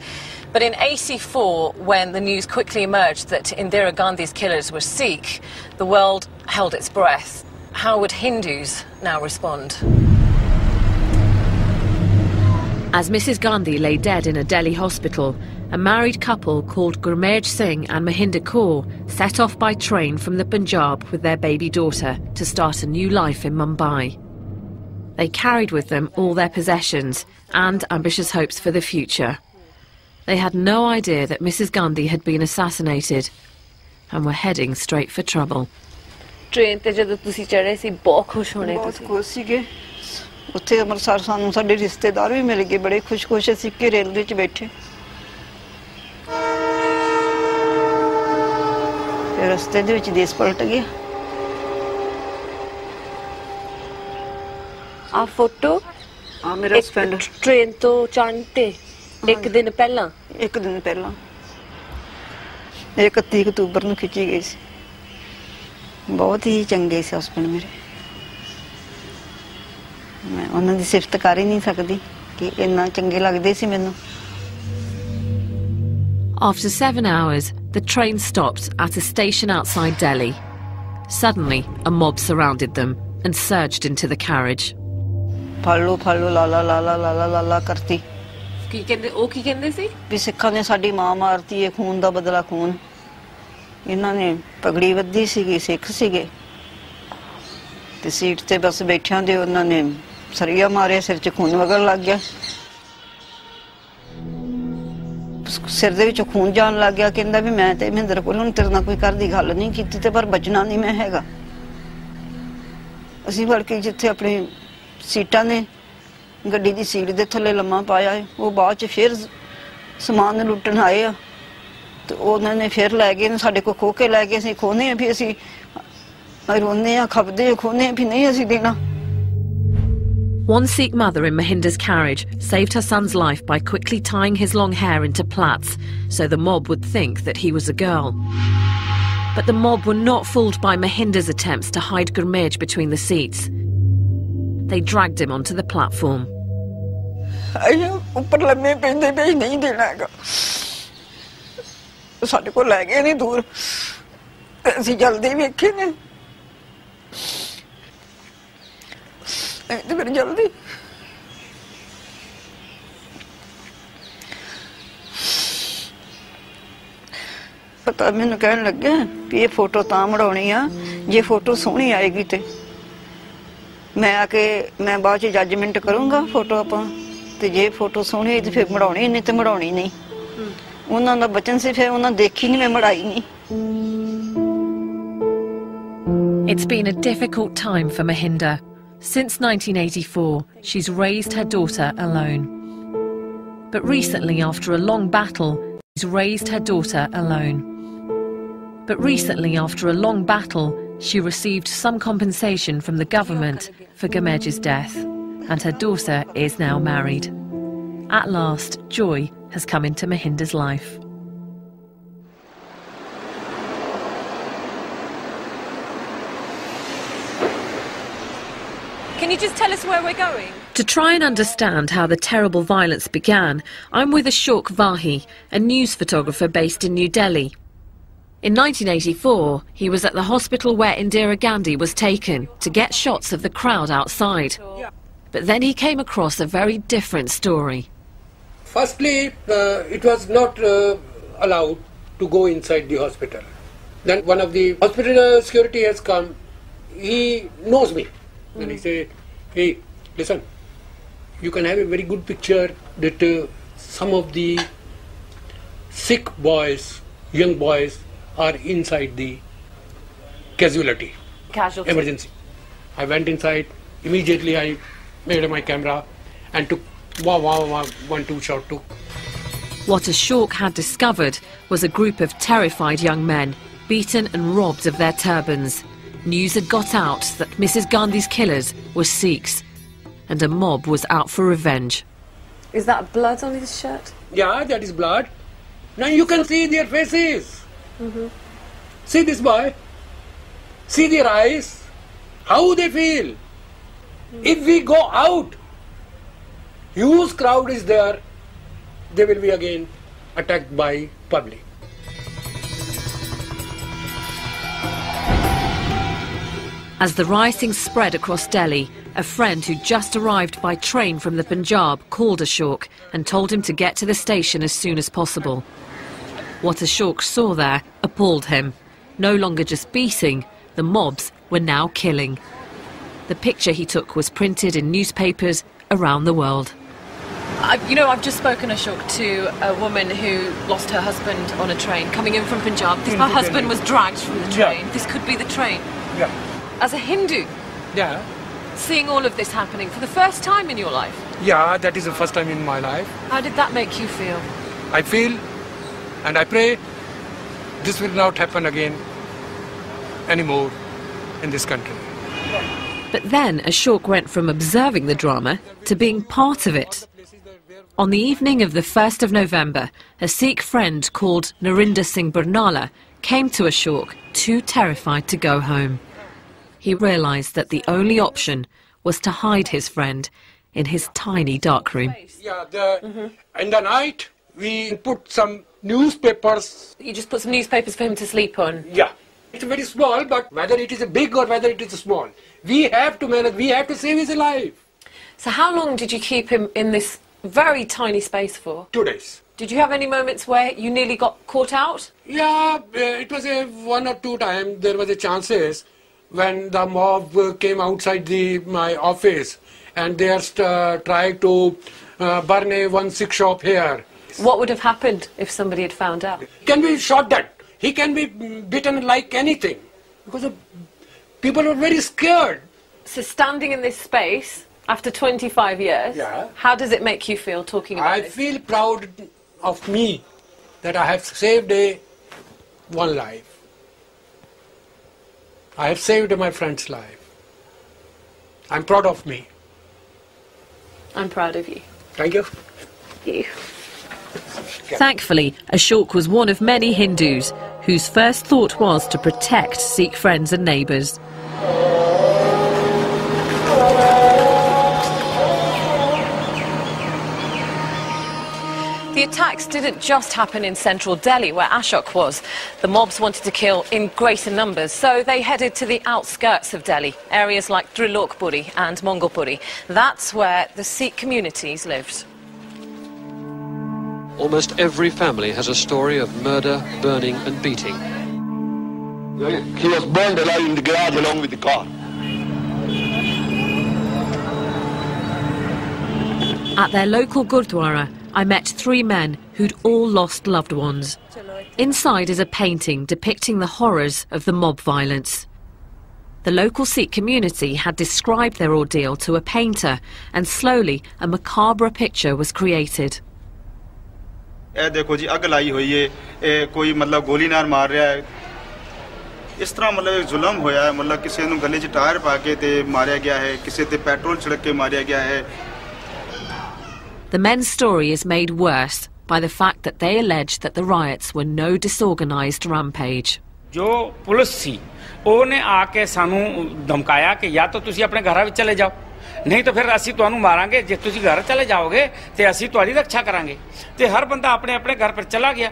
But in '84, when the news quickly emerged that Indira Gandhi's killers were Sikh, the world held its breath. How would Hindus now respond? As Mrs Gandhi lay dead in a Delhi hospital, a married couple called Gurmej Singh and Mahinder Kaur set off by train from the Punjab with their baby daughter to start a new life in Mumbai. They carried with them all their possessions and ambitious hopes for the future. They had no idea that Mrs Gandhi had been assassinated and were heading straight for trouble. Train te jadon tusi chade si bahut khush hone tusi खुश सीगे ਉੱਥੇ ਅੰਮ੍ਰਿਤਸਰ ਸਾਨੂੰ ਸਾਡੇ ਰਿਸ਼ਤੇਦਾਰ ਵੀ ਮਿਲ ਗਏ ਬੜੇ ਖੁਸ਼-ਖੁਸ਼ ਅਸੀਂ ਕਿ ਰੇਲਵੇ 'ਚ ਬੈਠੇ ਫਿਰ ਰਸਤੇ ਦੇ ਵਿੱਚ ਦੇਸ਼ ਪਲਟ ਗਿਆ ਆ ਫੋਟੋ ਆ ਮੇਰਾ ਫਰੈਂਡ ਟ੍ਰੇਨ ਤੋਂ ਚੜ੍ਹਨ ਤੇ ਇੱਕ ਦਿਨ ਪਹਿਲਾਂ ਇਹ 31 ਅਕਤੂਬਰ ਨੂੰ ਖਿੱਚੀ ਗਈ ਸੀ ਬਹੁਤ ਹੀ ਚੰਗੇ ਸੀ ਹਸਬੰਡ ਮੇਰੇ ਮੈਂ ਉਹਨਾਂ ਦੀ ਸਿਫਤ ਕਰ ਹੀ ਨਹੀਂ ਸਕਦੀ ਕਿ ਇੰਨਾ ਚੰਗੇ ਲੱਗਦੇ ਸੀ ਮੈਨੂੰ After 7 hours, the train stopped at a station outside Delhi. Suddenly, a mob surrounded them and surged into the carriage. Follow follow ਲਾਲਾ ਲਾਲਾ ਲਾਲਾ ਲਾਲਾ ਕਰਤੀ ਕੀ ਕਹਿੰਦੇ ਸੀ ਵੀ ਸਿੱਖਾਂ ਨੇ ਸਾਡੀ ਮਾਂ ਮਾਰਤੀ ਹੈ ਖੂਨ ਦਾ ਬਦਲਾ ਖੂਨ ਇਹਨਾਂ ਨੇ ਪਗੜੀ ਵੱਧੀ ਸੀਗੀ ਸਿੱਖ ਸੀਗੇ ਤੇ ਸੀਟ ਤੇ ਬਸ ਬੈਠਿਆਂ ਦੇ ਉਹਨਾਂ ਨੇ ਸਰੀਆ ਮਾਰਿਆ ਸਿਰ 'ਚ ਖੂਨ ਵਗਣ ਲੱਗ ਗਿਆ ਸਿਰ ਦੇ ਵਿੱਚੋਂ ਖੂਨ ਜਾਣ ਲੱਗ ਗਿਆ ਕਹਿੰਦਾ ਵੀ ਮੈਂ ਤੇ ਮਹਿੰਦਰ ਕੋਲ ਹੁਣ ਤੇਰੇ ਨਾਲ ਕੋਈ ਘਰ ਦੀ ਗੱਲ ਨਹੀਂ ਕੀਤੀ ਤੇ ਪਰ ਬਚਣਾ ਨਹੀਂ ਮੈਂ ਹੈਗਾ ਅਸੀਂ ਵੜ ਕੇ ਜਿੱਥੇ ਆਪਣੀ ਸੀਟਾਂ ਨੇ ਗੱਡੀ ਦੀ ਸੀਟ ਦੇ ਥੱਲੇ ਲੰਮਾ ਪਾਇਆ ਉਹ ਬਾਅਦ 'ਚ ਫਿਰ ਸਮਾਨ ਲੁੱਟਣ ਆਏ ਆ ਤੇ ਉਹਨਾਂ ਨੇ ਫਿਰ ਲੈ ਗਏ ਸਾਡੇ ਕੋਲ ਖੋਹ ਕੇ ਲੈ ਗਏ ਅਸੀਂ ਖੋਹਨੇ ਆ ਵੀ ਅਸੀਂ ਰੋਂਦੇ ਆ ਖਪਦੇ ਆ ਖੋਹਨੇ ਆ ਵੀ ਨਹੀਂ ਅਸੀਂ ਦੇਣਾ One Sikh mother in Mahinder's carriage saved her son's life by quickly tying his long hair into plaits so the mob would think that he was a girl. But the mob were not fooled by Mahinder's attempts to hide Gurmej between the seats. They dragged him onto the platform. ਉੱਪਰ ਲੰਮੇ ਪੈਂਦੇ ਪਏ ਨਹੀਂ ਦੇਣਾ ਹੈਗਾ ਸਾਡੇ ਕੋਲ ਲੈ ਗਏ ਨਹੀਂ ਦੂਰ ਅਸੀਂ ਜਲਦੀ ਵੇਖੇ ਨੇ ਤੇ ਫਿਰ ਜਲਦੀ ਪਤਾ ਮੈਨੂੰ ਕਹਿਣ ਲੱਗਿਆ ਵੀ ਇਹ ਫੋਟੋ ਤਾਂ ਮੜਾਉਣੀ ਆ ਜੇ ਫੋਟੋ ਸੋਹਣੀ ਆਏਗੀ ਤੇ ਮੈਂ ਆ ਕੇ ਮੈਂ ਬਾਅਦ 'ਚ ਜੱਜਮੈਂਟ ਕਰੂੰਗਾ ਫੋਟੋ ਆਪਾਂ ਤੇ ਜੇ ਫੋਟੋ ਸੋਹਣੀ ਹੋਈ ਤੇ ਫਿਰ ਮੜਾਉਣੀ ਨਹੀਂ ਤੇ ਮੜਾਉਣੀ ਨਹੀਂ ਉਹਨਾਂ ਦਾ ਬਚਨ ਸੀ ਫਿਰ ਉਹਨਾਂ ਦੇਖੀ ਨਹੀਂ ਮੈਂ ਮੜਾਈ ਨਹੀਂ It's been a difficult time for Mahinder. Since 1984, she's raised her daughter alone. But recently, after a long battle, she received some compensation from the government for Gurmej's death. and her daughter is now married. At last, joy has come into Mahinder's life. Can you just tell us where we're going? To try and understand how the terrible violence began, I'm with Ashok Vahi, a news photographer based in New Delhi. In 1984, he was at the hospital where Indira Gandhi was taken to get shots of the crowd outside. But then he came across a very different story. Firstly, it was not allowed to go inside the hospital. Then one of the hospital security has come. He knows me. And he said, hey, listen, you can have a very good picture that some of the sick boys, young boys, are inside the casualty. Emergency. I went inside, immediately I made my camera and took 1-2 shot took. What Ashok had discovered was a group of terrified young men, beaten and robbed of their turbans. News had got out that Mrs. Gandhi's killers were Sikhs, and a mob was out for revenge. Is that blood on his shirt? Yeah, that is blood. Now you can see their faces. See this boy. See their eyes. How they feel. If we go out, huge crowd is there, they will be again attacked by public. As the rioting spread across Delhi, a friend who just arrived by train from the Punjab called Ashok and told him to get to the station as soon as possible. What Ashok saw there appalled him. No longer just beating, the mobs were now killing. The picture he took was printed in newspapers around the world. I've just spoken, Ashok, to a woman who lost her husband on a train coming in from Punjab. Her husband was dragged from the train. Yeah. This could be the train. Yeah. As a Hindu, seeing all of this happening for the first time in your life. Yeah, that is the first time in my life. How did that make you feel? I feel and I pray this will not happen again anymore in this country. But then Ashok went from observing the drama to being part of it. On the evening of the 1st of November, a Sikh friend called Narinder Singh Barnala came to Ashok, too terrified to go home. He realised that the only option was to hide his friend in his tiny dark room. Yeah, in the night we put some newspapers. You just put some newspapers for him to sleep on? Yeah. It's very small, but whether it is a big or whether it is a small, we have to manage, we have to save his life. So how long did you keep him in this very tiny space for? 2 days. Did you have any moments where you nearly got caught out? Yeah, it was a 1 or 2 times there was a chances when the mob came outside my office and they are trying to burn a 1 Sikh shop here. What would have happened if somebody had found out? He can be shot dead. He can be beaten like anything because people are very scared. So standing in this space after 25 years, how does it make you feel talking about this? I feel proud of me that I have saved one life. I have saved my friend's life. I'm proud of me. I'm proud of you. Thank you. Thank you. Thankfully, Ashok was one of many Hindus whose first thought was to protect Sikh friends and neighbours. The attacks didn't just happen in central Delhi, where Ashok was. The mobs wanted to kill in greater numbers, so they headed to the outskirts of Delhi, areas like Trilokpuri and Mongolpuri. That's where the Sikh communities lived. Almost every family has a story of murder, burning and beating. He was burned alive in the garage along with the car. At their local Gurdwara, I met 3 men who'd all lost loved ones. Inside is a painting depicting the horrors of the mob violence. The local Sikh community had described their ordeal to a painter, and slowly a macabre picture was created. इस तरह मतलब एक जुल्म होया है, मतलब किसी नूं गले 'च टायर पा के ते मारिया गया है, किसी ते पेट्रोल छिड़क के मारिया गया है. The men's story is made worse by the fact that they allege that the riots were no disorganised rampage. जो पुलिस सी ਉਹਨੇ ਆ ਕੇ ਸਾਨੂੰ ਧਮਕਾਇਆ ਕਿ ਜਾਂ ਤਾਂ ਤੁਸੀਂ ਆਪਣੇ ਘਰਾਂ ਵਿੱਚ ਚਲੇ ਜਾਓ, ਨਹੀਂ ਤਾਂ ਫਿਰ ਅਸੀਂ ਤੁਹਾਨੂੰ ਮਾਰਾਂਗੇ, ਜੇ ਤੁਸੀਂ ਘਰ ਚਲੇ ਜਾਓਗੇ ਤੇ ਅਸੀਂ ਤੁਹਾਡੀ ਰੱਖਿਆ ਕਰਾਂਗੇ। ਤੇ ਹਰ ਬੰਦਾ ਆਪਣੇ ਆਪਣੇ ਘਰ ਪਰ ਚਲਾ ਗਿਆ।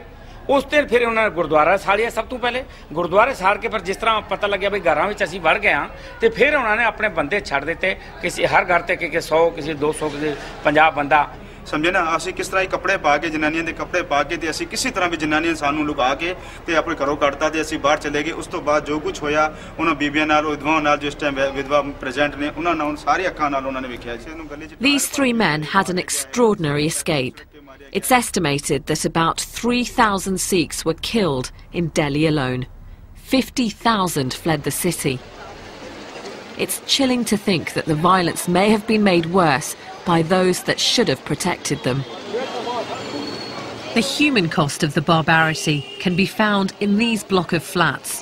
ਉਸ ਦਿਨ ਫਿਰ ਉਹਨਾਂ ਨੇ ਗੁਰਦੁਆਰਾ ਸਾੜਿਆ, ਸਭ ਤੋਂ ਪਹਿਲੇ ਗੁਰਦੁਆਰੇ ਸਾੜ ਕੇ ਫਿਰ ਜਿਸ ਤਰ੍ਹਾਂ ਪਤਾ ਲੱਗਿਆ ਵੀ ਘਰਾਂ ਵਿੱਚ ਅਸੀਂ ਵੜ ਗਏ ਹਾਂ ਤੇ ਫਿਰ ਉਹਨਾਂ ਨੇ ਆਪਣੇ ਬੰਦੇ ਛੱਡ ਦਿੱਤੇ, ਕਿਸੇ ਹਰ ਘਰ ਤੇ ਕਿ 100 ਕਿਸੇ 200 ਕਿਸੇ 50 ਬੰਦਾ। समझे ना, ਅਸੀਂ ਕਿਸ ਤਰ੍ਹਾਂ ਹੀ ਕੱਪੜੇ ਪਾ ਕੇ ਜਨਾਨੀਆਂ ਦੇ ਕੱਪੜੇ ਪਾ ਕੇ ਤੇ ਅਸੀਂ ਕਿਸੇ ਤਰ੍ਹਾਂ ਵੀ ਜਨਾਨੀਆਂ ਸਾਨੂੰ ਲੁਕਾ ਕੇ ਤੇ ਆਪਣੇ ਘਰੋਂ ਕੱਢਤਾ ਤੇ ਅਸੀਂ ਬਾਹਰ ਚਲੇ ਗਏ। ਉਸ ਤੋਂ ਬਾਅਦ ਜੋ ਕੁਝ ਹੋਇਆ ਉਹਨਾਂ ਬੀਬੀਆਂ ਨਾਲ, ਵਿਧਵਾਵਾਂ ਨਾਲ, ਜਿਸ ਟਾਈਮ ਵਿਧਵਾ ਪ੍ਰੈਜ਼ੈਂਟ ਨੇ, ਉਹਨਾਂ ਨਾਲ ਸਾਰੀ ਅੱਖਾਂ ਨਾਲ ਉਹਨਾਂ ਨੇ ਵੇਖਿਆ ਸੀ ਇਹਨੂੰ ਗਲੇ 'ਚ। These 3 men had an extraordinary escape. It's estimated that about 3,000 Sikhs were killed in Delhi alone. 50,000 fled the city. It's chilling to think that the violence may have been made worse by those that should have protected them. The human cost of the barbarity can be found in these block of flats.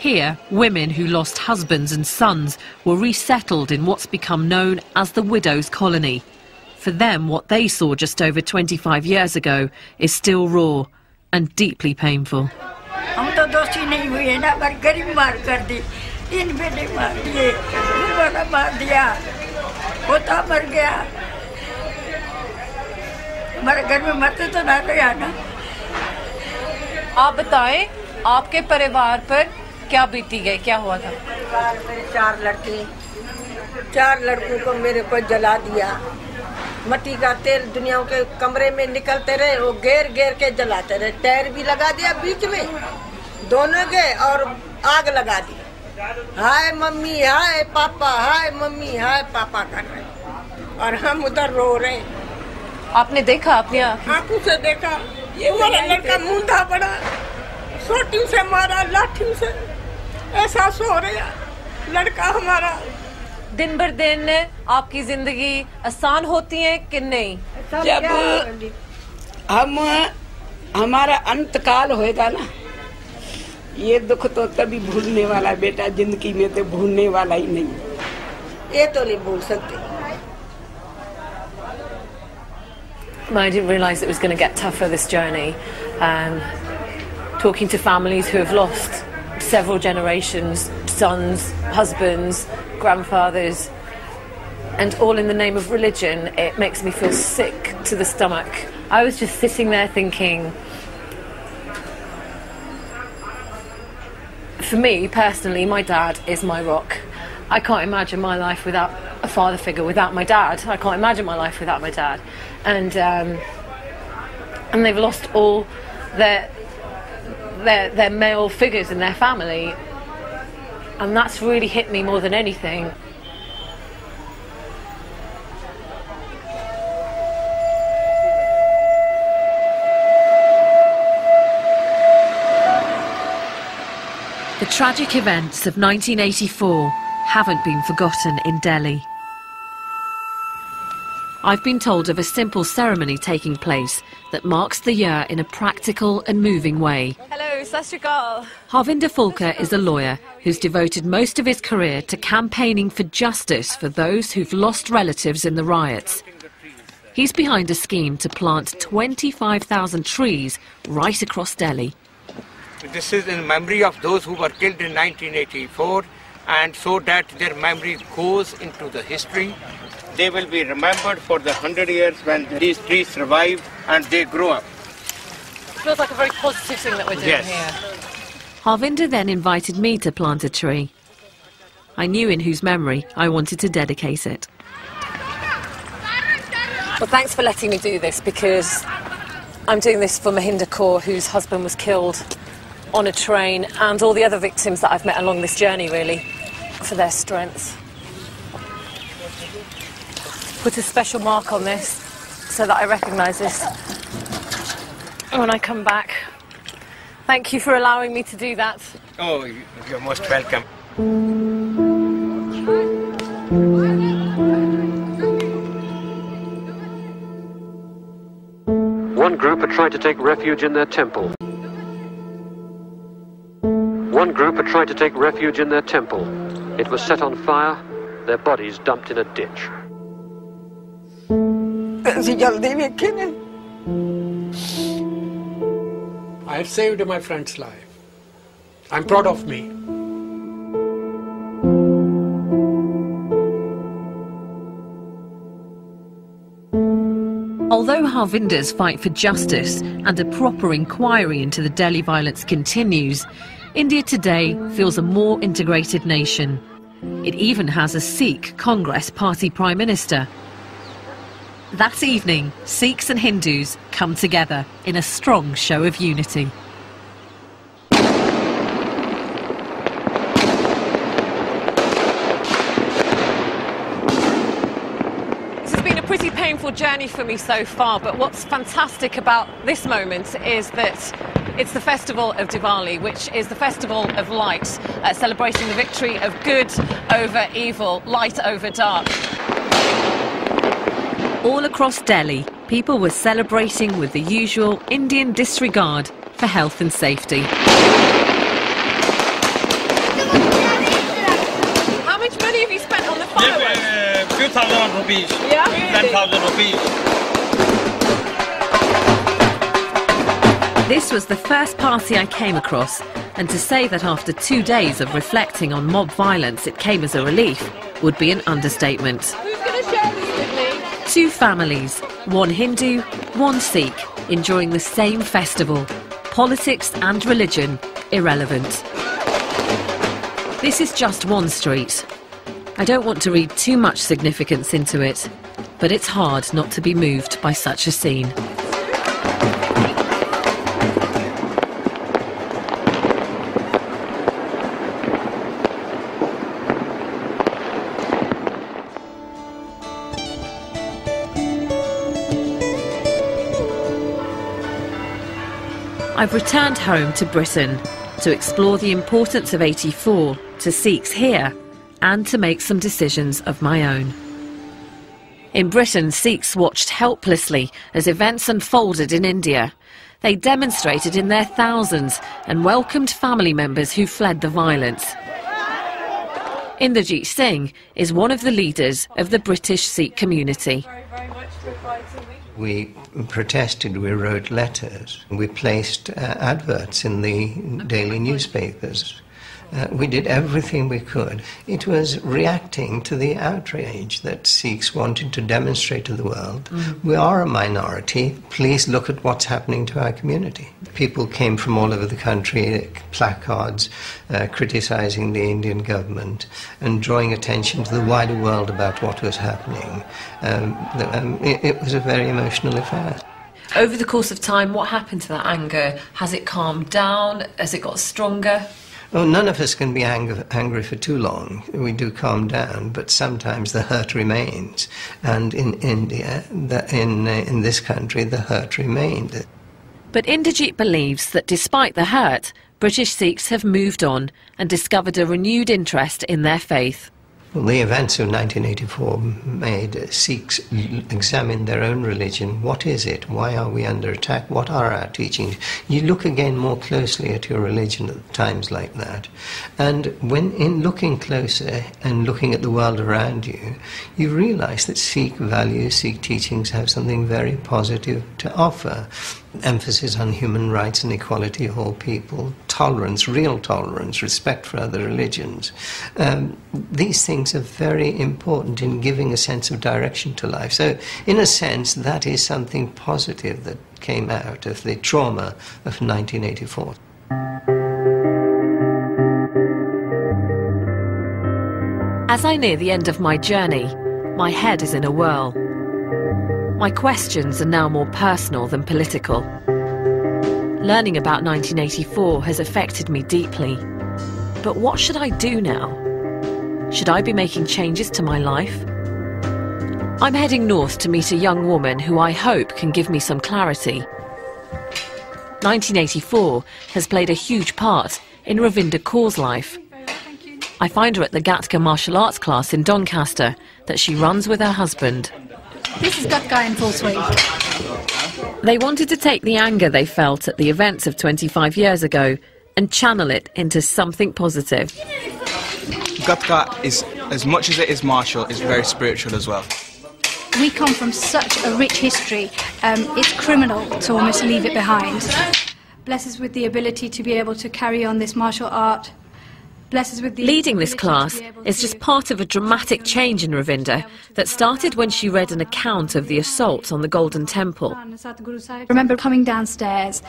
Here, women who lost husbands and sons were resettled in what's become known as the widows' colony. For them, what they saw just over 25 years ago is still raw and deeply painful. हम तो दोषी नहीं हुए ना, पर गरीब मार कर दी, 3 बेटे मार दिए, बड़ा मार दिया, पोता मर गया, हमारे घर में मरते तो ना गया ना। आप बताएं, आपके परिवार पर क्या बीती गई, क्या हुआ था? मेरे 4 लड़के, 4 लड़कों को मेरे को जला दिया। मट्टी का तेल दुनिया के कमरे में निकलते रहे, वो घेर घेर के जलाते रहे। टायर भी लगा दिया बीच में दोनों के और आग लगा दी। हाय मम्मी, हाय पापा, हाय मम्मी, हाय पापा कर रहे और हम उधर रो रहे। आपने देखा, अपनी आंखों से देखा, ये मेरा लड़का मुंडा पड़ा, सोटी से मारा, लाठी से, ऐसा सो रहा लड़का हमारा। दिन भर दिन आपकी जिंदगी आसान होती है कि नहीं? जब हमारा अंतकाल होएगा ना, ये दुख तो तभी भूलने वाला बेटा, जिंदगी में तो भूलने वाला ही नहीं, ये तो नहीं भूल सकते। I didn't realise it was going to get tougher, this journey. Talking to families who have lost several generations, sons, husbands, grandfathers, and all in the name of religion, it makes me feel sick to the stomach. I was just sitting there thinking, for me personally, my dad is my rock. I can't imagine my life without a father figure, without my dad. I can't imagine my life without my dad. And they've lost all their male figures in their family, and that's really hit me more than anything. The tragic events of 1984 haven't been forgotten in Delhi. I've been told of a simple ceremony taking place that marks the year in a practical and moving way. Hello, Sat Shri Akal. Harvinder Fulkar is a lawyer who's devoted most of his career to campaigning for justice for those who've lost relatives in the riots. He's behind a scheme to plant 25,000 trees right across Delhi. This is in memory of those who were killed in 1984, and so that their memory goes into the history. They will be remembered for the 100 years when these trees survive and they grow up. Feels like a very positive thing that we're doing here. Harvinder then invited me to plant a tree. I knew in whose memory I wanted to dedicate it. Well, thanks for letting me do this, because I'm doing this for Mahinder Kaur, whose husband was killed on a train, and all the other victims that I've met along this journey, really, for their strength. Put a special mark on this so that I recognise this when I come back. Thank you for allowing me to do that. Oh, you're most welcome. One group had tried to take refuge in their temple. One group had tried to take refuge in their temple. It was set on fire, their bodies dumped in a ditch. I have saved my friend's life. I'm proud of me. Although Harvinder's fight for justice and a proper inquiry into the Delhi violence continues, India today feels a more integrated nation. It even has a Sikh Congress Party Prime Minister. That evening, Sikhs and Hindus come together in a strong show of unity. Pretty painful journey for me so far, but what's fantastic about this moment is that it's the festival of Diwali, which is the festival of light, celebrating the victory of good over evil, light over dark. All across Delhi, people were celebrating with the usual Indian disregard for health and safety. How much money have you spent on the fireworks? Few thousand rupees. Yeah? 10,000 rupees. This was the first party I came across, and to say that after 2 days of reflecting on mob violence it came as a relief would be an understatement. Who's going to share this with me? Two families, one Hindu, one Sikh, enjoying the same festival. Politics and religion irrelevant. This is just one street. I don't want to read too much significance into it, but it's hard not to be moved by such a scene. I've returned home to Britain to explore the importance of 84 to Sikhs here and to make some decisions of my own. In Britain, Sikhs watched helplessly as events unfolded in India. They demonstrated in their thousands and welcomed family members who fled the violence. Inderjeet Singh is one of the leaders of the British Sikh community. We protested, we wrote letters, we placed adverts in the daily newspapers. We did everything we could. It was reacting to the outrage that Sikhs wanted to demonstrate to the world. We are a minority. Please look at what's happening to our community. People came from all over the country, placards criticizing the Indian government and drawing attention to the wider world about what was happening. It was a very emotional affair. Over the course of time, what happened to that anger? Has it calmed down? Has it got stronger? Oh, none of us can be angry for too long. We do calm down, but sometimes the hurt remains. And in India, in this country, the hurt remained. But Inderjeet believes that despite the hurt, British Sikhs have moved on and discovered a renewed interest in their faith. Well, the events of 1984 made Sikhs examine their own religion. What is it? Why are we under attack? What are our teachings? You look again more closely at your religion at times like that. And when in looking closer and looking at the world around you, you realize that Sikh values, Sikh teachings have something very positive to offer. Emphasis on human rights and equality of all people, tolerance, real tolerance, respect for other religions. These things are very important in giving a sense of direction to life. So, in a sense, that is something positive that came out of the trauma of 1984. As I near the end of my journey, my head is in a whirl. My questions are now more personal than political. Learning about 1984 has affected me deeply. But what should I do now? Should I be making changes to my life? I'm heading north to meet a young woman who I hope can give me some clarity. 1984 has played a huge part in Ravinder Kaur's life. I find her at the Gatka martial arts class in Doncaster that she runs with her husband. This is Gatka in full swing. They wanted to take the anger they felt at the events of 25 years ago and channel it into something positive. Gatka is, as much as it is martial, is very spiritual as well. We come from such a rich history, it's criminal to almost leave it behind. Bless us with the ability to be able to carry on this martial art. Bless us with the Leading this class is just part of a dramatic change in Ravinder that started when she read an account of the assault on the Golden Temple. I remember coming downstairs,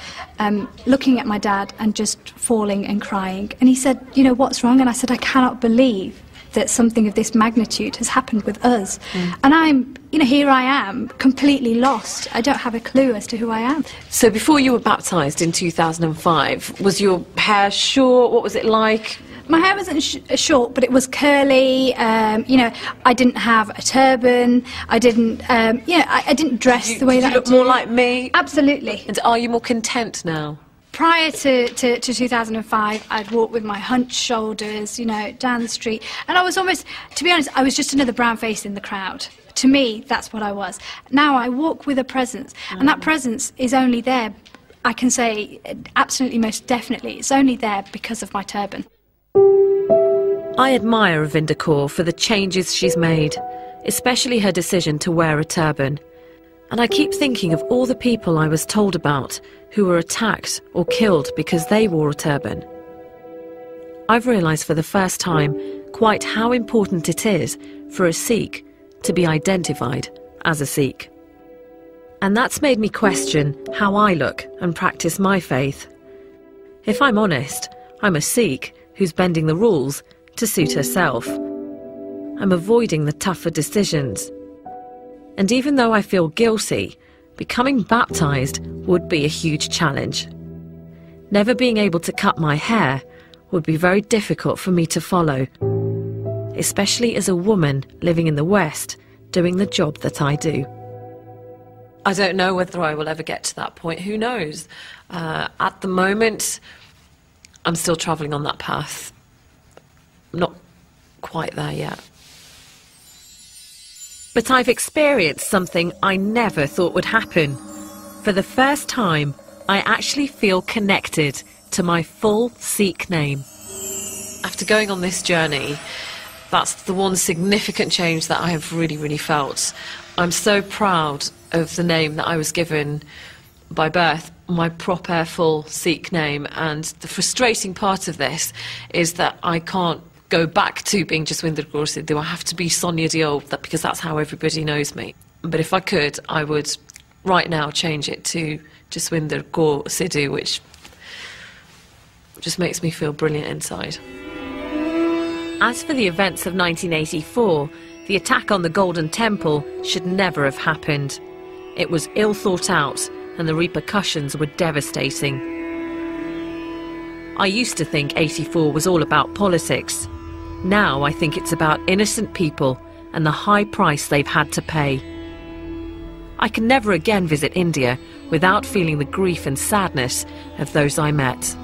looking at my dad and just falling and crying. And he said, you know, what's wrong? And I said, I cannot believe that something of this magnitude has happened with us. And I'm, you know, here I am, completely lost. I don't have a clue as to who I am. So before you were baptised in 2005, was your hair short? What was it like? My hair wasn't short, but it was curly. You know, I didn't have a turban. I didn't, you know, I didn't dress the way that I do. Did you look more like me? Absolutely. And are you more content now? Prior to 2005, I'd walk with my hunched shoulders, you know, down the street. And I was almost, to be honest, I was just another brown face in the crowd. To me, that's what I was. Now I walk with a presence, and that presence is only there, I can say, absolutely most definitely, it's only there because of my turban. I admire Ravinder Kaur for the changes she's made, especially her decision to wear a turban. And I keep thinking of all the people I was told about who were attacked or killed because they wore a turban. I've realised for the first time quite how important it is for a Sikh to be identified as a Sikh. And that's made me question how I look and practice my faith. If I'm honest, I'm a Sikh who's bending the rules to suit herself. I'm avoiding the tougher decisions. And even though I feel guilty, becoming baptised would be a huge challenge. Never being able to cut my hair would be very difficult for me to follow, especially as a woman living in the West doing the job that I do. I don't know whether I will ever get to that point. Who knows? At the moment, I'm still travelling on that path. Not quite there yet. But I've experienced something I never thought would happen. For the first time, I actually feel connected to my full Sikh name. After going on this journey, that's the one significant change that I have really felt. I'm so proud of the name that I was given by birth, my proper full Sikh name, and the frustrating part of this is that I can't go back to being Jaswinder Kaur Sidhu. I have to be Sonia Diol, because that's how everybody knows me. But if I could, I would right now change it to Jaswinder Kaur Sidhu, which just makes me feel brilliant inside. As for the events of 1984, the attack on the Golden Temple should never have happened. It was ill thought out, and the repercussions were devastating. I used to think 84 was all about politics. Now I think it's about innocent people and the high price they've had to pay. I can never again visit India without feeling the grief and sadness of those I met.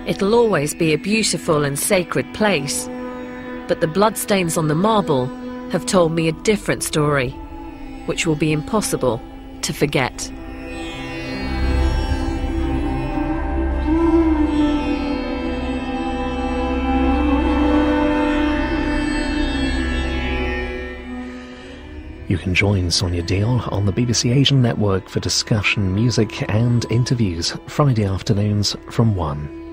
It'll always be a beautiful and sacred place, but the bloodstains on the marble have told me a different story, which will be impossible to forget. You can join Sonia Diol on the BBC Asian Network for discussion, music and interviews, Friday afternoons from 1.